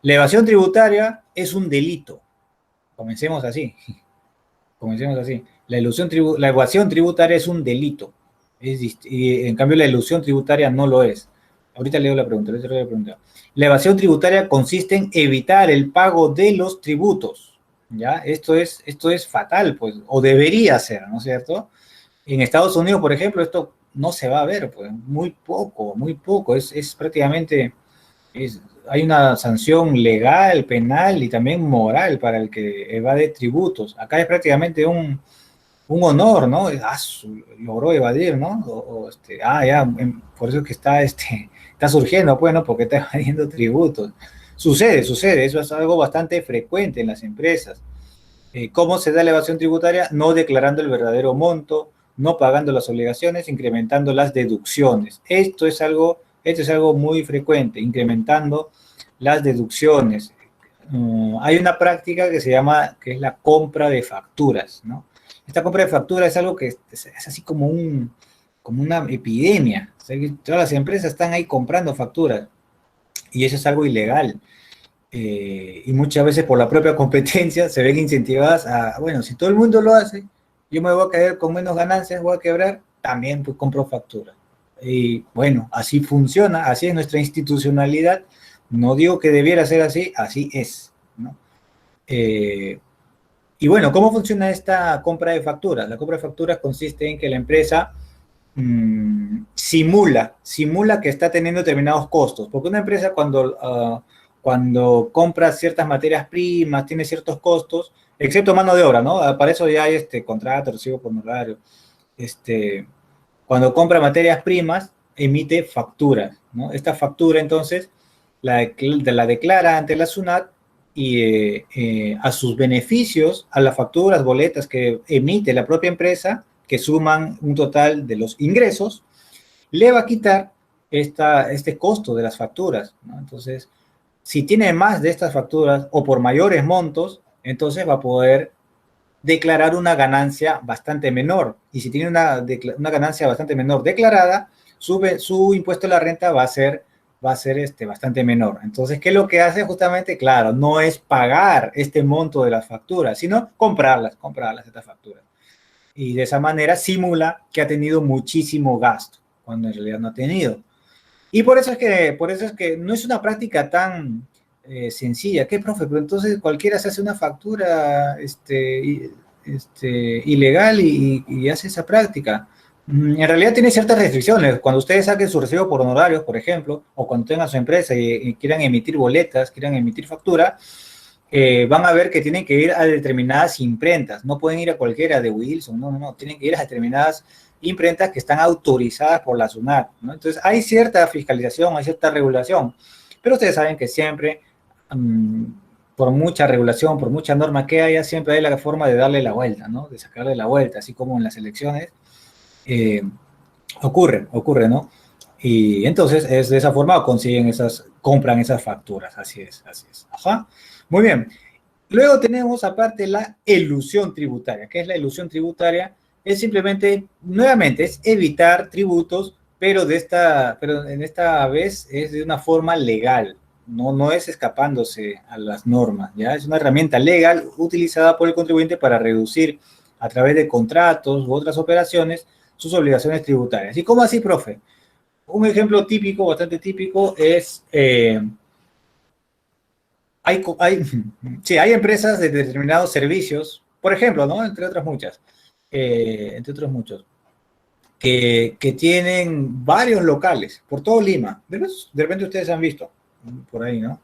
La evasión tributaria es un delito. Comencemos así. Comencemos así. La evasión tributaria es un delito. Y en cambio la elusión tributaria no lo es. Ahorita leo la pregunta. La evasión tributaria consiste en evitar el pago de los tributos. ¿Ya? Esto es fatal, pues, o debería ser, ¿no es cierto? En Estados Unidos, por ejemplo, esto no se va a ver, pues, muy poco. Es prácticamente, hay una sanción legal, penal y también moral para el que evade tributos. Acá es prácticamente un honor, ¿no? Logró evadir, ¿no? Por eso es que está surgiendo, pues, ¿no? Porque está evadiendo tributos. Sucede, eso es algo bastante frecuente en las empresas. ¿Cómo se da la evasión tributaria? No declarando el verdadero monto, no pagando las obligaciones, incrementando las deducciones. Esto es algo muy frecuente, incrementando las deducciones. Hay una práctica que es la compra de facturas, ¿no? Esta compra de facturas es algo que es así como una epidemia. O sea, que todas las empresas están ahí comprando facturas y eso es algo ilegal. Y muchas veces por la propia competencia se ven incentivadas bueno, si todo el mundo lo hace, yo me voy a quedar con menos ganancias, voy a quebrar, también pues compro factura. Y bueno, así funciona, así es nuestra institucionalidad. No digo que debiera ser así, así es, ¿no? Y bueno, ¿cómo funciona esta compra de facturas? La compra de facturas consiste en que la empresa simula que está teniendo determinados costos, porque una empresa cuando compra ciertas materias primas, tiene ciertos costos, excepto mano de obra, ¿no? Para eso ya hay contrato, recibo por honorario, Cuando compra materias primas, emite facturas, ¿no? Esta factura, entonces, la declara ante la SUNAT y a sus beneficios, a las facturas, boletas que emite la propia empresa, que suman un total de los ingresos, le va a quitar este costo de las facturas, ¿no? Entonces, si tiene más de estas facturas o por mayores montos, entonces va a poder declarar una ganancia bastante menor. Y si tiene una ganancia bastante menor declarada, su impuesto a la renta va a ser bastante menor. Entonces, ¿qué es lo que hace justamente? Claro, no es pagar este monto de las facturas, sino comprarlas estas facturas. Y de esa manera simula que ha tenido muchísimo gasto, cuando en realidad no ha tenido. Y por eso es que no es una práctica tan sencilla. ¿Qué, profe? Pero entonces cualquiera se hace una factura ilegal y hace esa práctica. En realidad tiene ciertas restricciones. Cuando ustedes saquen su recibo por honorarios, por ejemplo, o cuando tengan su empresa y quieran emitir boletas, quieran emitir factura, van a ver que tienen que ir a determinadas imprentas. No pueden ir a cualquiera de Wilson, no. Tienen que ir a determinadas imprentas que están autorizadas por la SUNAT, ¿no? Entonces, hay cierta fiscalización, hay cierta regulación, pero ustedes saben que siempre, por mucha regulación, por mucha norma que haya, siempre hay la forma de darle la vuelta, ¿no? De sacarle la vuelta, así como en las elecciones ocurre, ¿no? Y entonces es de esa forma compran esas facturas, así es. Ajá. Muy bien. Luego tenemos aparte la elusión tributaria. ¿Qué es la elusión tributaria? Es simplemente, nuevamente, es evitar tributos, pero en esta vez es de una forma legal. No es escapándose a las normas, ¿ya? Es una herramienta legal utilizada por el contribuyente para reducir a través de contratos u otras operaciones sus obligaciones tributarias. ¿Y cómo así, profe? Un ejemplo típico, bastante típico, es hay empresas de determinados servicios, por ejemplo, ¿no? Entre otros muchos, que tienen varios locales por todo Lima. De repente ustedes han visto por ahí, ¿no?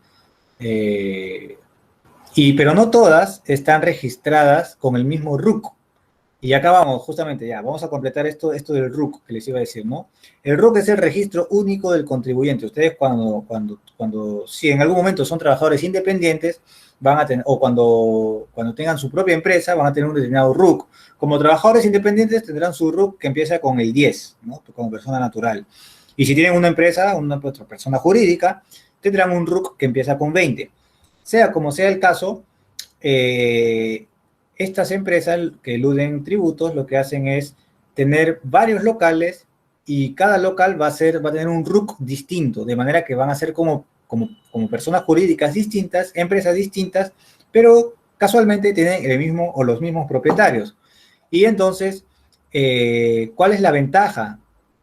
Pero no todas están registradas con el mismo RUC. Y acá vamos, justamente ya, vamos a completar esto del RUC que les iba a decir, ¿no? El RUC es el registro único del contribuyente. Ustedes si en algún momento son trabajadores independientes, van a tener, o cuando tengan su propia empresa, van a tener un determinado RUC. Como trabajadores independientes tendrán su RUC que empieza con el 10, ¿no? Como persona natural. Y si tienen una empresa, una persona jurídica, tendrán un RUC que empieza con 20. Sea como sea el caso, estas empresas que eluden tributos lo que hacen es tener varios locales y cada local va a tener un RUC distinto, de manera que van a ser como personas jurídicas distintas, empresas distintas, pero casualmente tienen el mismo o los mismos propietarios. Y entonces, ¿cuál es la ventaja?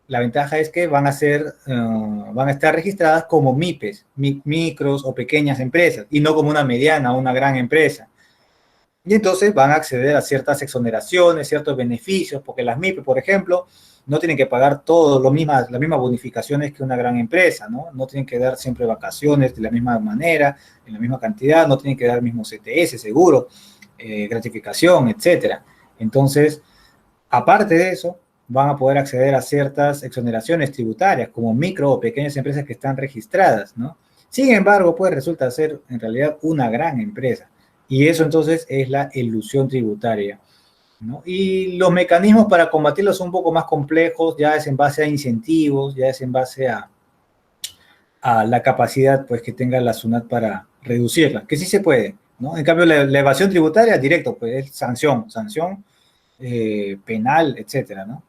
La ventaja es que van a estar registradas como MIPES, micros o pequeñas empresas, y no como una mediana o una gran empresa. Y entonces van a acceder a ciertas exoneraciones, ciertos beneficios, porque las MIPES, por ejemplo, no tienen que pagar las mismas bonificaciones que una gran empresa, ¿no? No tienen que dar siempre vacaciones de la misma manera, en la misma cantidad, no tienen que dar el mismo CTS, seguro, gratificación, etcétera. Entonces, aparte de eso, van a poder acceder a ciertas exoneraciones tributarias, como micro o pequeñas empresas que están registradas, ¿no? Sin embargo, pues resulta ser en realidad una gran empresa. Y eso entonces es la elusión tributaria, ¿no? Y los mecanismos para combatirlo son un poco más complejos, ya es en base a incentivos, ya es en base a la capacidad pues, que tenga la SUNAT para reducirla, que sí se puede, ¿no? En cambio, la evasión tributaria, directo, pues es sanción penal, etcétera, ¿no?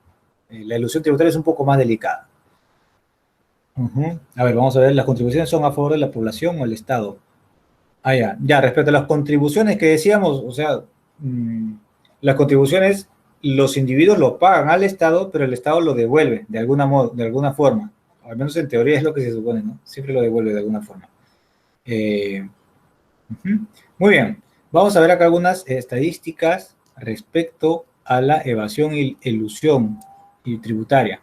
La elusión tributaria es un poco más delicada. A ver, vamos a ver, ¿las contribuciones son a favor de la población o el Estado? Ya, respecto a las contribuciones que decíamos, o sea, las contribuciones los individuos lo pagan al Estado, pero el Estado lo devuelve de alguna forma. Al menos en teoría es lo que se supone, ¿no? Siempre lo devuelve de alguna forma. Muy bien, vamos a ver acá algunas estadísticas respecto a la evasión y elusión tributaria.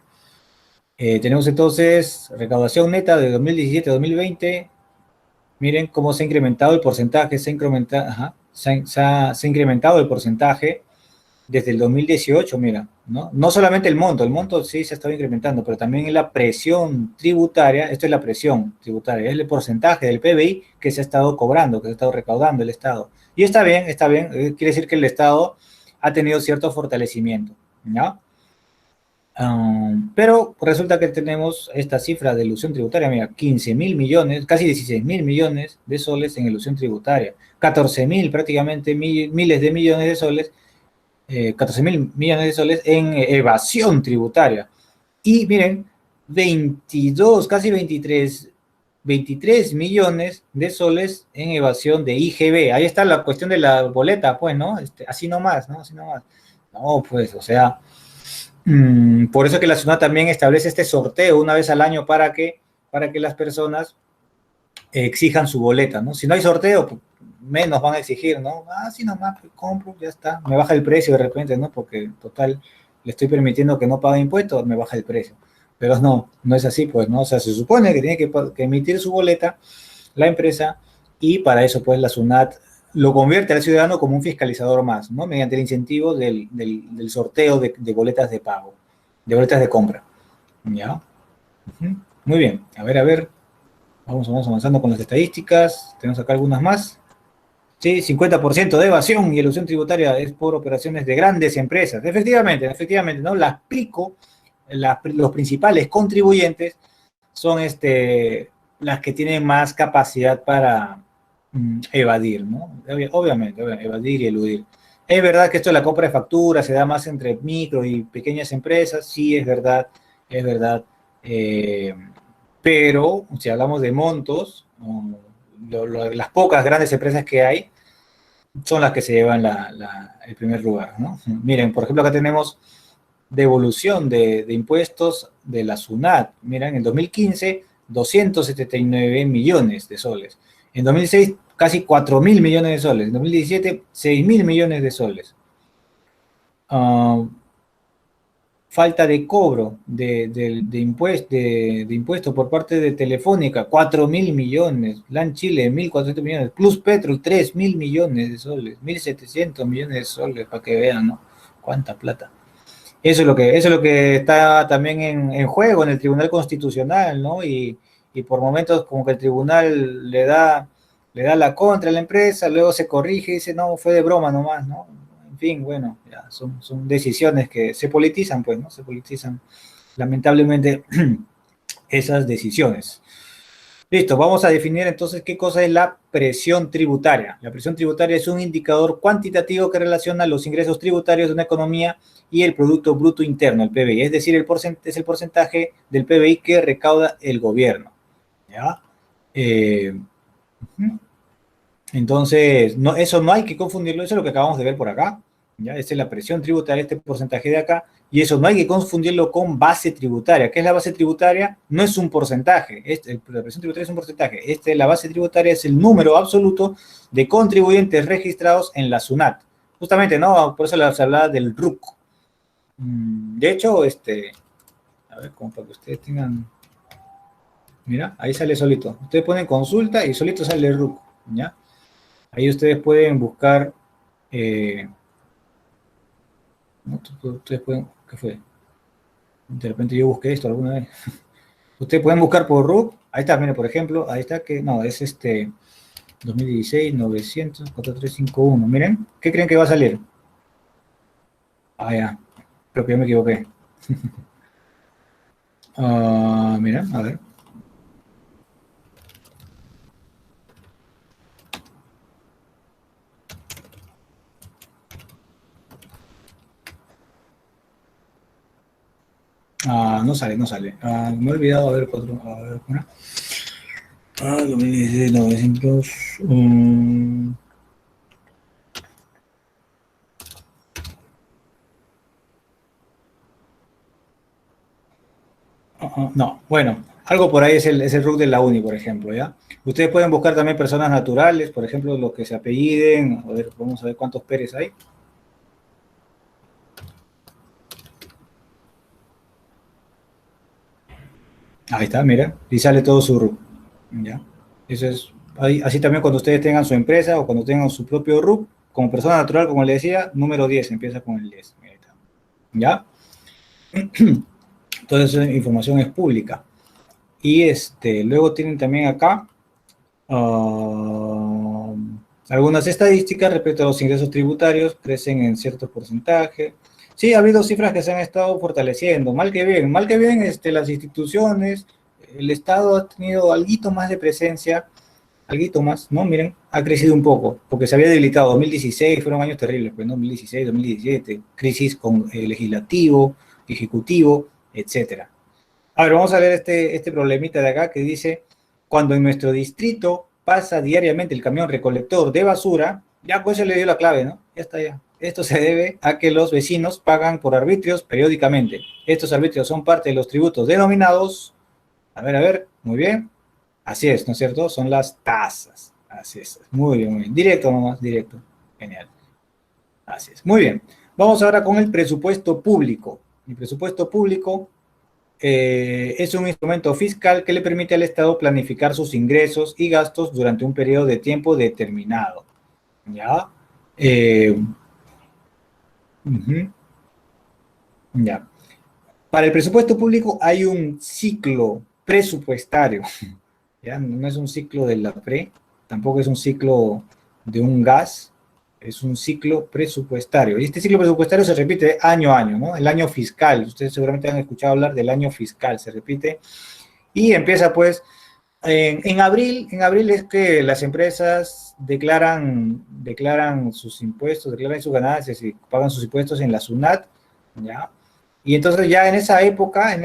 Tenemos entonces recaudación neta de 2017 a 2020. Miren cómo se ha incrementado el porcentaje, se ha incrementado el porcentaje desde el 2018, mira, ¿no? No solamente el monto sí se ha estado incrementando, pero también la presión tributaria, esto es la presión tributaria, es el porcentaje del PBI que se ha estado cobrando, que se ha estado recaudando el Estado. Y está bien, quiere decir que el Estado ha tenido cierto fortalecimiento, ¿no? Pero resulta que tenemos esta cifra de ilusión tributaria, mira, 15.000 millones, casi 16.000 millones de soles en ilusión tributaria, 14.000 prácticamente miles de millones de soles, 14.000 millones de soles en evasión tributaria. Y miren, 22, casi 23 millones de soles en evasión de IGB. Ahí está la cuestión de la boleta, pues, ¿no? Así nomás, ¿no? Así nomás. No, pues, o sea, por eso que la SUNAT también establece este sorteo una vez al año para que las personas exijan su boleta, ¿no? Si no hay sorteo, pues, menos van a exigir, ¿no? Ah, sí, nomás, pues, compro, ya está. Me baja el precio de repente, ¿no? Porque, total, le estoy permitiendo que no pague impuestos, me baja el precio. Pero no, no es así, pues, ¿no? O sea, se supone que tiene que emitir su boleta la empresa y para eso, pues, la SUNAT lo convierte al ciudadano como un fiscalizador más, ¿no? Mediante el incentivo del sorteo de boletas de pago, de boletas de compra. ¿Ya? Muy bien. A ver. Vamos avanzando con las estadísticas. Tenemos acá algunas más. Sí, 50% de evasión y elusión tributaria es por operaciones de grandes empresas. Efectivamente, ¿no? Las PICO, los principales contribuyentes son las que tienen más capacidad para evadir, ¿no? Obviamente, evadir y eludir. Es verdad que esto de la compra de facturas se da más entre micro y pequeñas empresas, sí, es verdad, es verdad. Eh, pero si hablamos de montos, las pocas grandes empresas que hay son las que se llevan el primer lugar, ¿no? Miren, por ejemplo, acá tenemos devolución de impuestos de la SUNAT. Miren, en 2015, 279 millones de soles. En 2006, casi 4.000 millones de soles. En 2017, 6.000 millones de soles. Falta de cobro de impuestos por parte de Telefónica, 4.000 millones. LAN Chile, 1.400 millones. Plus Petrol, 3.000 millones de soles. 1.700 millones de soles, para que vean, ¿no? Cuánta plata. Eso es lo que está también en juego en el Tribunal Constitucional, ¿no? Y por momentos como que el tribunal le da la contra a la empresa, luego se corrige y dice, no, fue de broma nomás, ¿no? En fin, bueno, ya son decisiones que se politizan, pues, ¿no? Se politizan lamentablemente esas decisiones. Listo, vamos a definir entonces qué cosa es la presión tributaria. La presión tributaria es un indicador cuantitativo que relaciona los ingresos tributarios de una economía y el Producto Bruto Interno, el PBI, es decir, es el porcentaje del PBI que recauda el gobierno. ¿Ya? Entonces, no, eso no hay que confundirlo, eso es lo que acabamos de ver por acá. ¿Ya? Esta es la presión tributaria, este porcentaje de acá, y eso no hay que confundirlo con base tributaria. ¿Qué es la base tributaria? No es un porcentaje, la presión tributaria es un porcentaje. La base tributaria es el número absoluto de contribuyentes registrados en la SUNAT. Justamente, ¿no? Por eso se hablaba del RUC. De hecho, a ver, como para que ustedes tengan, mira, ahí sale solito. Ustedes ponen consulta y solito sale el RUC, ¿ya? Ahí ustedes pueden buscar, ¿no? Ustedes pueden, ¿qué fue? De repente yo busqué esto alguna vez. Ustedes pueden buscar por RUC, ahí está, miren, por ejemplo, ahí está, que no, es 2016, 900, 4351, miren, ¿qué creen que va a salir? Ah, ya, creo que yo me equivoqué. Mira, a ver. No sale, no sale. Me he olvidado, a ver, otro, a ver, ¿no? 2016, 900. No, bueno, algo por ahí es el RUC de la UNI, por ejemplo, ¿ya? Ustedes pueden buscar también personas naturales, por ejemplo, los que se apelliden, a ver, vamos a ver cuántos Pérez hay. Ahí está, mira, y sale todo su RUC, ¿ya? Eso es, así también cuando ustedes tengan su empresa o cuando tengan su propio RUC, como persona natural, como le decía, número 10, empieza con el 10, ahí está, ¿ya? Toda esa información es pública. Y luego tienen también acá algunas estadísticas respecto a los ingresos tributarios, crecen en cierto porcentaje. Sí, ha habido cifras que se han estado fortaleciendo, mal que bien, las instituciones, el Estado ha tenido algo más de presencia, algo más, ¿no? Miren, ha crecido un poco, porque se había debilitado. 2016 fueron años terribles, pues, ¿no? 2016, 2017, crisis con legislativo, ejecutivo, etcétera. A ver, vamos a ver este problemita de acá que dice, cuando en nuestro distrito pasa diariamente el camión recolector de basura, ya pues se le dio la clave, ¿no? Ya está ya. Esto se debe a que los vecinos pagan por arbitrios periódicamente. Estos arbitrios son parte de los tributos denominados, a ver, muy bien. Así es, ¿no es cierto? Son las tasas. Así es. Muy bien, muy bien. Directo nomás, directo. Genial. Así es. Muy bien. Vamos ahora con el presupuesto público. El presupuesto público es un instrumento fiscal que le permite al Estado planificar sus ingresos y gastos durante un periodo de tiempo determinado. ¿Ya? Uh-huh, ya. Para el presupuesto público hay un ciclo presupuestario. ¿Ya? No es un ciclo de la pre, tampoco es un ciclo de un gas, es un ciclo presupuestario. Y este ciclo presupuestario se repite año a año, ¿no? El año fiscal, ustedes seguramente han escuchado hablar del año fiscal, se repite y empieza pues en abril es que las empresas declaran sus impuestos, declaran sus ganancias y pagan sus impuestos en la SUNAT, ¿ya? Y entonces ya en esa época,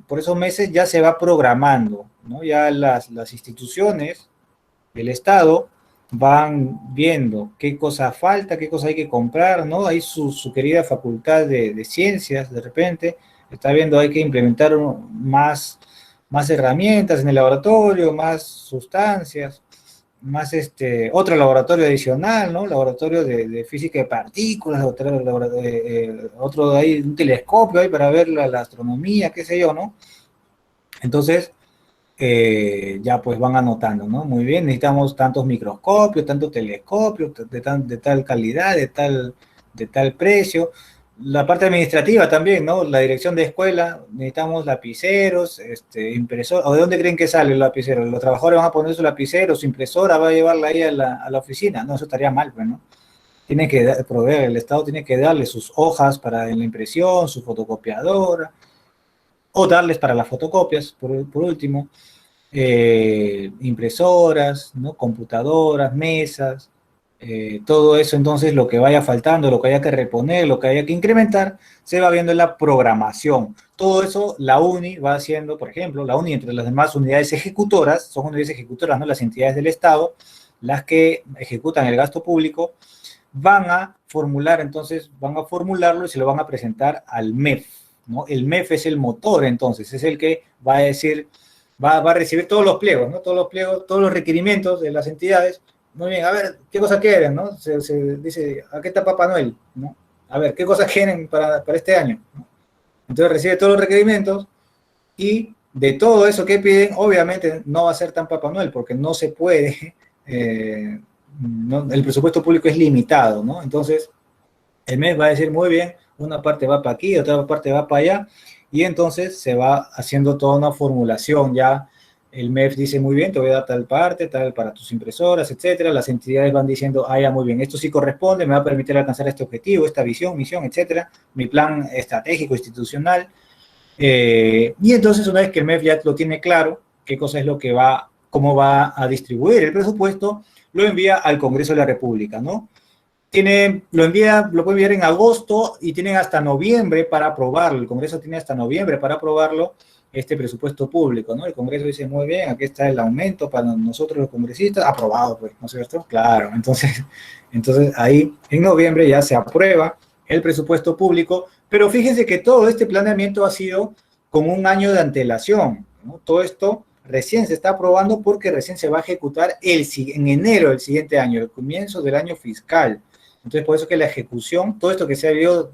por esos meses ya se va programando, ¿no? Ya las instituciones del Estado van viendo qué cosa falta, qué cosa hay que comprar, ¿no? Ahí su querida facultad de ciencias, de repente, está viendo hay que implementar más herramientas en el laboratorio, más sustancias, más otro laboratorio adicional, ¿no? Laboratorio de física de partículas, otro ahí, un telescopio ahí para ver la astronomía, qué sé yo, ¿no? Entonces, ya pues van anotando, ¿no? Muy bien, necesitamos tantos microscopios, tantos telescopios, de tal calidad, de tal precio. La parte administrativa también, ¿no? La dirección de escuela, necesitamos lapiceros, impresor, ¿o de dónde creen que sale el lapicero? ¿Los trabajadores van a poner su lapicero, su impresora, va a llevarla ahí a la oficina? No, eso estaría mal, pues, ¿no? Tiene que proveer, el Estado tiene que darle sus hojas para la impresión, su fotocopiadora, o darles para las fotocopias, por último, impresoras, ¿no? Computadoras, mesas, todo eso. Entonces lo que vaya faltando, lo que haya que reponer, lo que haya que incrementar, se va viendo en la programación. Todo eso la UNI va haciendo, por ejemplo, la UNI entre las demás unidades ejecutoras, son unidades ejecutoras, ¿no? Las entidades del Estado, las que ejecutan el gasto público, van a formularlo y se lo van a presentar al MEF, ¿no? El MEF es el motor, entonces, es el que va a decir, va a recibir todos los pliegos, ¿no? Todos los pliegos, todos los requerimientos de las entidades. Muy bien, a ver, ¿qué cosa quieren, no? Se dice, ¿a qué está Papá Noel? ¿No? A ver, ¿qué cosas quieren para este año? ¿No? Entonces recibe todos los requerimientos y de todo eso que piden, obviamente no va a ser tan Papá Noel, porque no se puede, el presupuesto público es limitado, ¿no? Entonces, el MES va a decir, muy bien, una parte va para aquí, otra parte va para allá, y entonces se va haciendo toda una formulación ya. El MEF dice, muy bien, te voy a dar tal parte, tal para tus impresoras, etcétera. Las entidades van diciendo, ah, ya, muy bien, esto sí corresponde, me va a permitir alcanzar este objetivo, esta visión, misión, etcétera. Mi plan estratégico, institucional. Y entonces, una vez que el MEF ya lo tiene claro, qué cosa es lo que cómo va a distribuir el presupuesto, lo envía al Congreso de la República, ¿no? Lo puede enviar en agosto y tienen hasta noviembre para aprobarlo. El Congreso tiene hasta noviembre para aprobarlo, este presupuesto público, ¿no? El Congreso dice, muy bien, aquí está el aumento para nosotros los congresistas, aprobado, pues, ¿no es cierto? Claro, entonces ahí en noviembre ya se aprueba el presupuesto público, pero fíjense que todo este planeamiento ha sido con un año de antelación, ¿no? Todo esto recién se está aprobando porque recién se va a ejecutar en enero del siguiente año, el comienzo del año fiscal. Entonces, por eso que la ejecución, todo esto que se vio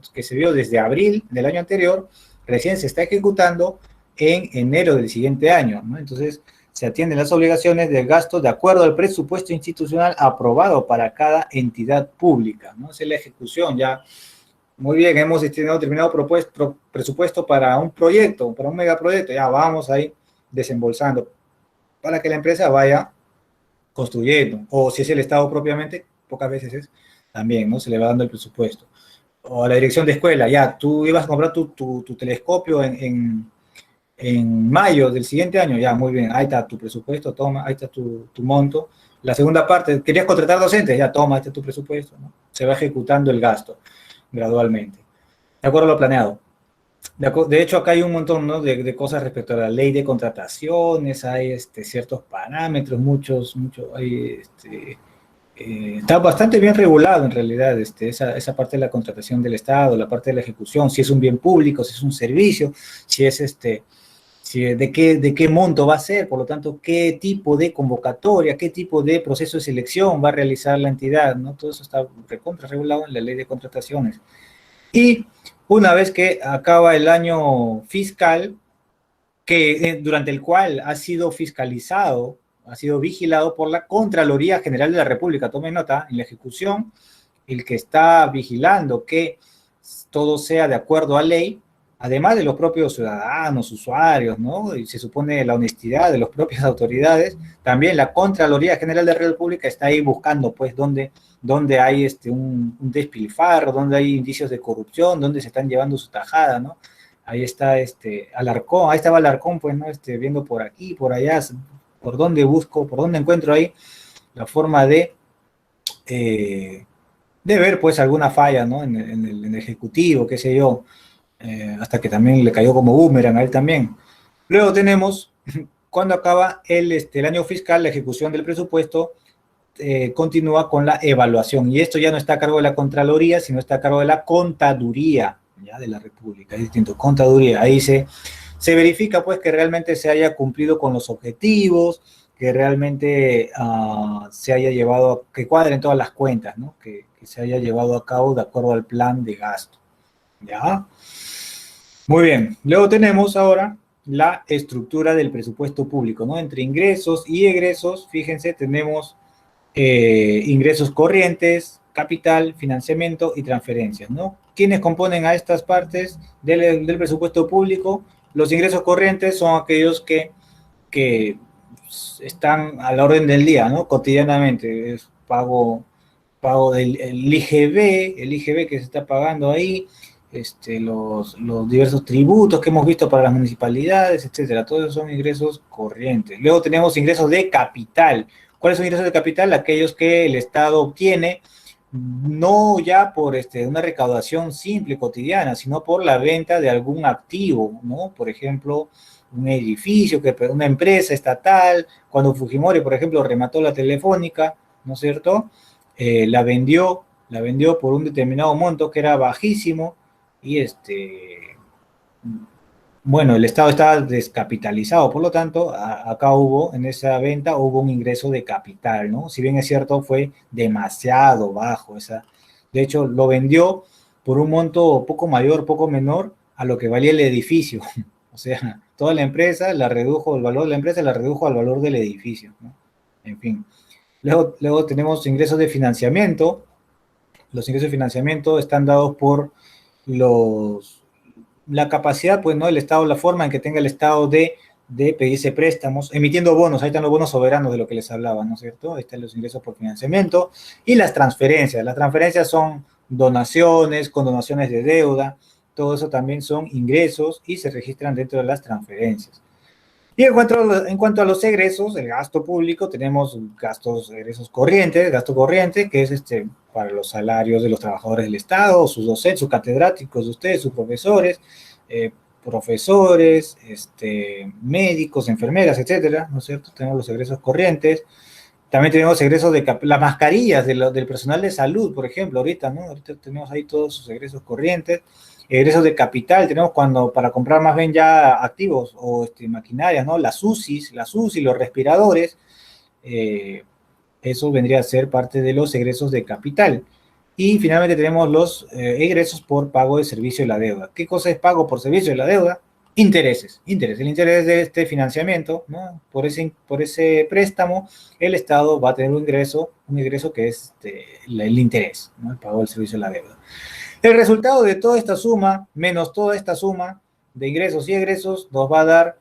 desde abril del año anterior, recién se está ejecutando en enero del siguiente año, ¿no? Entonces, se atienden las obligaciones del gasto de acuerdo al presupuesto institucional aprobado para cada entidad pública, ¿no? Esa es la ejecución ya. Muy bien, hemos terminado presupuesto para un proyecto, para un megaproyecto. Ya vamos ahí desembolsando para que la empresa vaya construyendo. O si es el Estado propiamente, pocas veces es también, ¿no? Se le va dando el presupuesto. O a la dirección de escuela, ya, tú ibas a comprar tu telescopio en mayo del siguiente año, ya, muy bien, ahí está tu presupuesto, toma, ahí está tu monto. La segunda parte, querías contratar docentes, ya, toma, este es tu presupuesto, ¿no? Se va ejecutando el gasto gradualmente, de acuerdo a lo planeado. De hecho, acá hay un montón, ¿no? de cosas respecto a la ley de contrataciones, hay ciertos parámetros, hay, está bastante bien regulado en realidad esa parte de la contratación del Estado, la parte de la ejecución, si es un bien público, si es un servicio, si es de qué monto va a ser, por lo tanto, qué tipo de convocatoria, qué tipo de proceso de selección va a realizar la entidad, ¿no? Todo eso está recontra regulado en la ley de contrataciones. Y una vez que acaba el año fiscal, durante el cual ha sido fiscalizado, ha sido vigilado por la Contraloría General de la República, tome nota, en la ejecución, el que está vigilando que todo sea de acuerdo a ley, además de los propios ciudadanos, usuarios, ¿no? Y se supone la honestidad de las propias autoridades, también la Contraloría General de la República está ahí buscando, pues, dónde hay un despilfarro, dónde hay indicios de corrupción, dónde se están llevando su tajada, ¿no? Ahí está Alarcón, ahí estaba Alarcón, pues, ¿no? Viendo por aquí, por allá, por dónde busco, por dónde encuentro ahí la forma de ver, pues, alguna falla, ¿no? En el ejecutivo, qué sé yo, hasta que también le cayó como boomerang a él también. Luego tenemos, cuando acaba el año fiscal, la ejecución del presupuesto continúa con la evaluación, y esto ya no está a cargo de la Contraloría, sino está a cargo de la Contaduría, ¿ya? De la República, es distinto, Contaduría, ahí se verifica, pues, que realmente se haya cumplido con los objetivos, que realmente se haya llevado, que cuadren todas las cuentas, ¿no? Que se haya llevado a cabo de acuerdo al plan de gasto, ¿ya? Muy bien, luego tenemos ahora la estructura del presupuesto público, ¿no? Entre ingresos y egresos, fíjense, tenemos ingresos corrientes, capital, financiamiento y transferencias, ¿no? ¿Quiénes componen a estas partes del presupuesto público? Los ingresos corrientes son aquellos que están a la orden del día, ¿no? Cotidianamente, es pago del el IGB que se está pagando ahí, los diversos tributos que hemos visto para las municipalidades, etcétera. Todos esos son ingresos corrientes. Luego tenemos ingresos de capital. ¿Cuáles son ingresos de capital? Aquellos que el Estado obtiene no ya por una recaudación simple, cotidiana, sino por la venta de algún activo, ¿no? Por ejemplo, un edificio, una empresa estatal, cuando Fujimori, por ejemplo, remató la Telefónica, ¿no es cierto? La vendió por un determinado monto que era bajísimo y bueno, el Estado estaba descapitalizado, por lo tanto, acá en esa venta hubo un ingreso de capital, ¿no? Si bien es cierto, fue demasiado bajo de hecho, lo vendió por un monto poco mayor, poco menor a lo que valía el edificio. O sea, toda la empresa la redujo, el valor de la empresa la redujo al valor del edificio, ¿no? En fin. Luego tenemos ingresos de financiamiento. Los ingresos de financiamiento están dados por la capacidad, pues, ¿no? El Estado, la forma en que tenga el Estado de pedirse préstamos, emitiendo bonos. Ahí están los bonos soberanos de lo que les hablaba, ¿no es cierto? Ahí están los ingresos por financiamiento. Y las transferencias. Las transferencias son donaciones, condonaciones de deuda. Todo eso también son ingresos y se registran dentro de las transferencias. Y en cuanto a los egresos, el gasto público, tenemos egresos corrientes, gasto corriente, que es para los salarios de los trabajadores del Estado, sus docentes, sus catedráticos, ustedes, sus profesores, médicos, enfermeras, etcétera, ¿no es cierto? Tenemos los egresos corrientes. También tenemos egresos de las mascarillas del personal de salud, por ejemplo, ahorita, ¿no? Ahorita tenemos ahí todos sus egresos corrientes. Egresos de capital tenemos para comprar más bien ya activos o maquinarias, ¿no? Las UCI, los respiradores, eso vendría a ser parte de los egresos de capital. Y finalmente tenemos los egresos por pago de servicio de la deuda. ¿Qué cosa es pago por servicio de la deuda? intereses. El interés de este financiamiento, ¿no? Por ese préstamo, el Estado va a tener un ingreso que es el interés, ¿no? El pago del servicio de la deuda. El resultado de toda esta suma, menos toda esta suma de ingresos y egresos, nos va a dar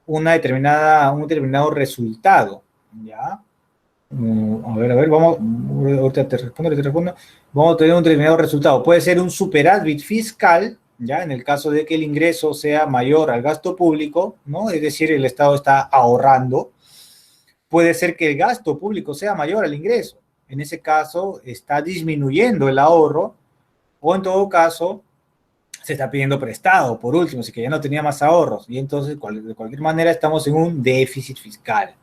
un determinado resultado, ¿ya? A ver, vamos, ahorita te respondo. Vamos a tener un determinado resultado. Puede ser un superávit fiscal, ¿ya? En el caso de que el ingreso sea mayor al gasto público, ¿no? Es decir, el Estado está ahorrando. Puede ser que el gasto público sea mayor al ingreso. En ese caso, está disminuyendo el ahorro, o en todo caso, se está pidiendo prestado, por último, si que ya no tenía más ahorros, y entonces, de cualquier manera, estamos en un déficit fiscal.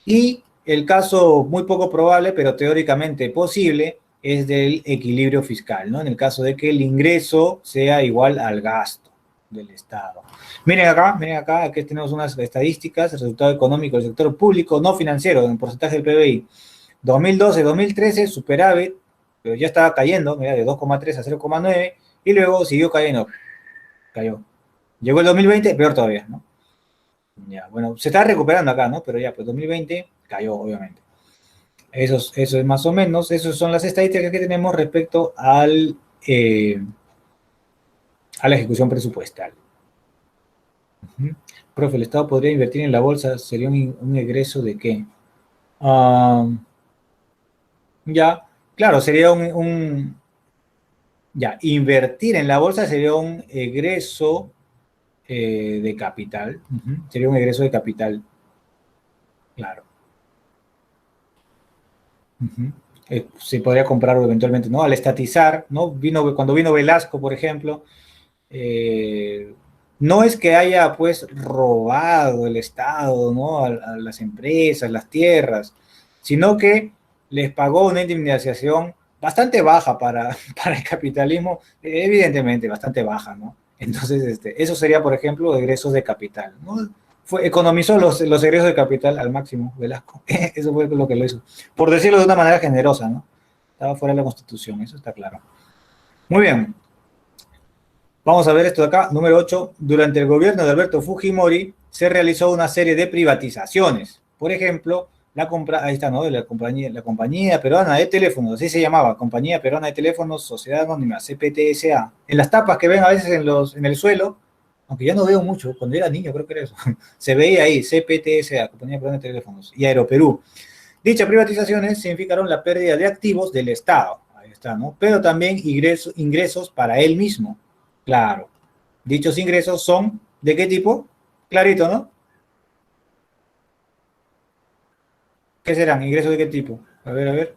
Y el caso muy poco probable, pero teóricamente posible, es del equilibrio fiscal, ¿no? En el caso de que el ingreso sea igual al gasto del Estado. Miren acá, aquí tenemos unas estadísticas, el resultado económico del sector público no financiero, en porcentaje del PBI. 2012-2013, superávit, pero ya estaba cayendo, mira, de 2,3 a 0,9, y luego siguió cayendo, cayó. Llegó el 2020, peor todavía, ¿no? Ya, bueno, se está recuperando acá, ¿no? Pero ya, pues 2020 cayó, obviamente. Eso es más o menos, esas son las estadísticas que tenemos respecto a la ejecución presupuestal. Profe, ¿el Estado podría invertir en la bolsa? ¿Sería un egreso de qué? Ya, claro, sería ya, invertir en la bolsa sería un egreso de capital. Sería un egreso de capital, claro. Se podría comprar eventualmente, ¿no? Al estatizar, ¿no? Cuando vino Velasco, por ejemplo, no es que haya, pues, robado el Estado, ¿no? A las empresas, las tierras, sino que les pagó una indemnización bastante baja para el capitalismo, evidentemente bastante baja, ¿no? Entonces, eso sería, por ejemplo, egresos de capital, ¿no? Economizó los egresos de capital al máximo, Velasco. Eso fue lo que lo hizo. Por decirlo de una manera generosa, ¿no? Estaba fuera de la Constitución, eso está claro. Muy bien. Vamos a ver esto de acá, número 8. Durante el gobierno de Alberto Fujimori se realizó una serie de privatizaciones. Por ejemplo, ahí está, ¿no? La compañía peruana de teléfonos, así se llamaba, Compañía Peruana de Teléfonos, Sociedad Anónima, CPTSA. En las tapas que ven a veces en el suelo, aunque ya no veo mucho, cuando era niño creo que era eso, se veía ahí, CPTSA, Compañía Peruana de Teléfonos, y Aeroperú. Dichas privatizaciones significaron la pérdida de activos del Estado, ahí está, ¿no? Pero también ingresos para él mismo, claro. Dichos ingresos son, ¿de qué tipo? Clarito, ¿no? ¿Qué serán? ¿Ingresos de qué tipo? A ver.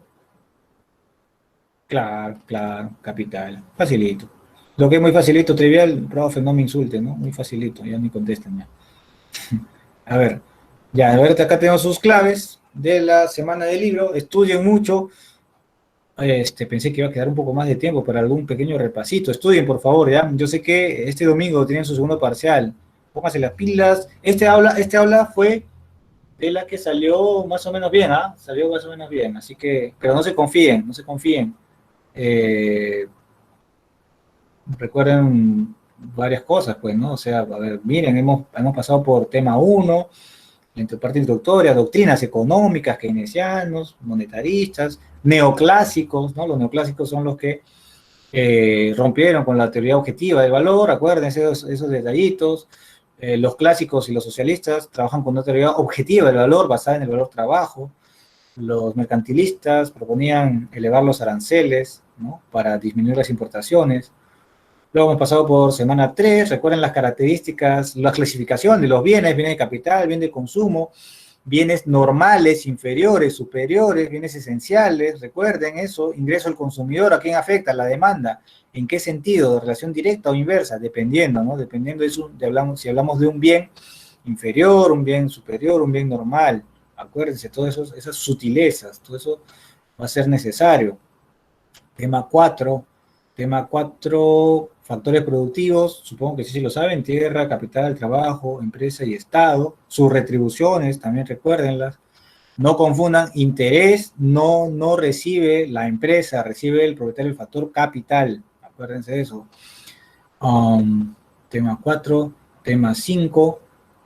Claro, capital. Facilito. Lo que es muy facilito, trivial, profe, no me insulte, ¿no? Muy facilito, ya ni contesten ya. A ver, ya, a ver, acá tenemos sus claves de la semana del libro. Estudien mucho. Pensé que iba a quedar un poco más de tiempo para algún pequeño repasito. Estudien, por favor, ya. Yo sé que este domingo tienen su segundo parcial. Pónganse las pilas. Este aula fue de la que salió más o menos bien, ¿ah? Salió más o menos bien. Así que, pero no se confíen, no se confíen. Recuerden varias cosas, pues, ¿no? O sea, a ver, miren, hemos pasado por tema 1, la parte introductoria, doctrinas económicas, keynesianos, monetaristas, neoclásicos, ¿no? Los neoclásicos son los que rompieron con la teoría objetiva del valor, acuérdense esos detallitos. Los clásicos y los socialistas trabajan con una teoría objetiva del valor basada en el valor trabajo. Los mercantilistas proponían elevar los aranceles, ¿no? Para disminuir las importaciones. Luego hemos pasado por semana 3, recuerden las características, la clasificación de los bienes de capital, bien de consumo, bienes normales, inferiores, superiores, bienes esenciales, recuerden eso, ingreso al consumidor, ¿a quién afecta? La demanda, ¿en qué sentido? ¿De relación directa o inversa? Dependiendo, ¿no? Dependiendo de eso, si hablamos de un bien inferior, un bien superior, un bien normal, acuérdense, todas esas sutilezas, todo eso va a ser necesario. Tema 4, factores productivos, supongo que sí lo saben, tierra, capital, trabajo, empresa y Estado, sus retribuciones, también recuérdenlas. No confundan, interés no recibe la empresa, recibe el propietario del factor capital, acuérdense de eso. Tema 4, tema 5.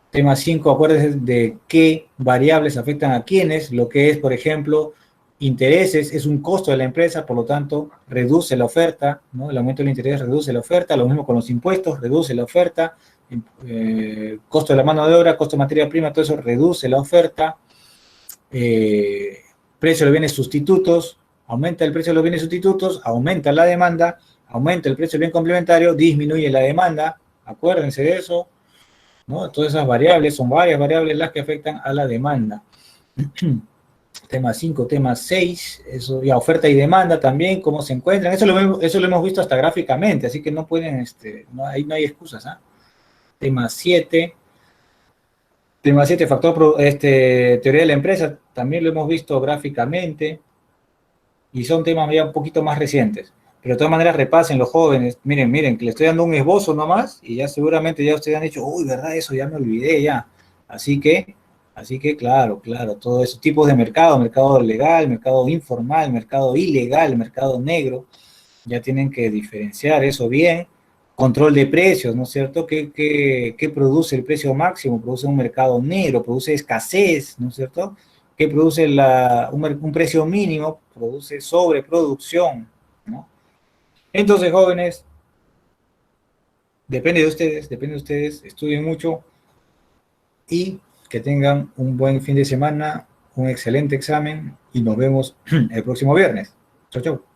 Tema 5, acuérdense de qué variables afectan a quiénes, lo que es, por ejemplo, intereses, es un costo de la empresa, por lo tanto, reduce la oferta, ¿no? El aumento del interés reduce la oferta, lo mismo con los impuestos, reduce la oferta, costo de la mano de obra, costo de materia prima, todo eso reduce la oferta, precio de los bienes sustitutos, aumenta el precio de los bienes sustitutos, aumenta la demanda, aumenta el precio del bien complementario, disminuye la demanda, acuérdense de eso, ¿no? Todas esas variables, son varias variables las que afectan a la demanda. Tema 5, tema 6, eso, ya oferta y demanda también, cómo se encuentran, eso lo hemos visto hasta gráficamente, así que no pueden, ahí no hay excusas, ¿eh? Tema 7, teoría de la empresa, también lo hemos visto gráficamente, y son temas ya un poquito más recientes. Pero de todas maneras repasen los jóvenes, miren, que le estoy dando un esbozo nomás, y ya seguramente ya ustedes han dicho, uy, ¿verdad? Eso ya me olvidé ya. Así que, claro, todos esos tipos de mercado legal, mercado informal, mercado ilegal, mercado negro, ya tienen que diferenciar eso bien. Control de precios, ¿no es cierto? ¿Qué produce el precio máximo? Produce un mercado negro, produce escasez, ¿no es cierto? ¿Qué produce un precio mínimo? Produce sobreproducción, ¿no? Entonces, jóvenes, depende de ustedes, estudien mucho y que tengan un buen fin de semana, un excelente examen y nos vemos el próximo viernes. Chau, chau.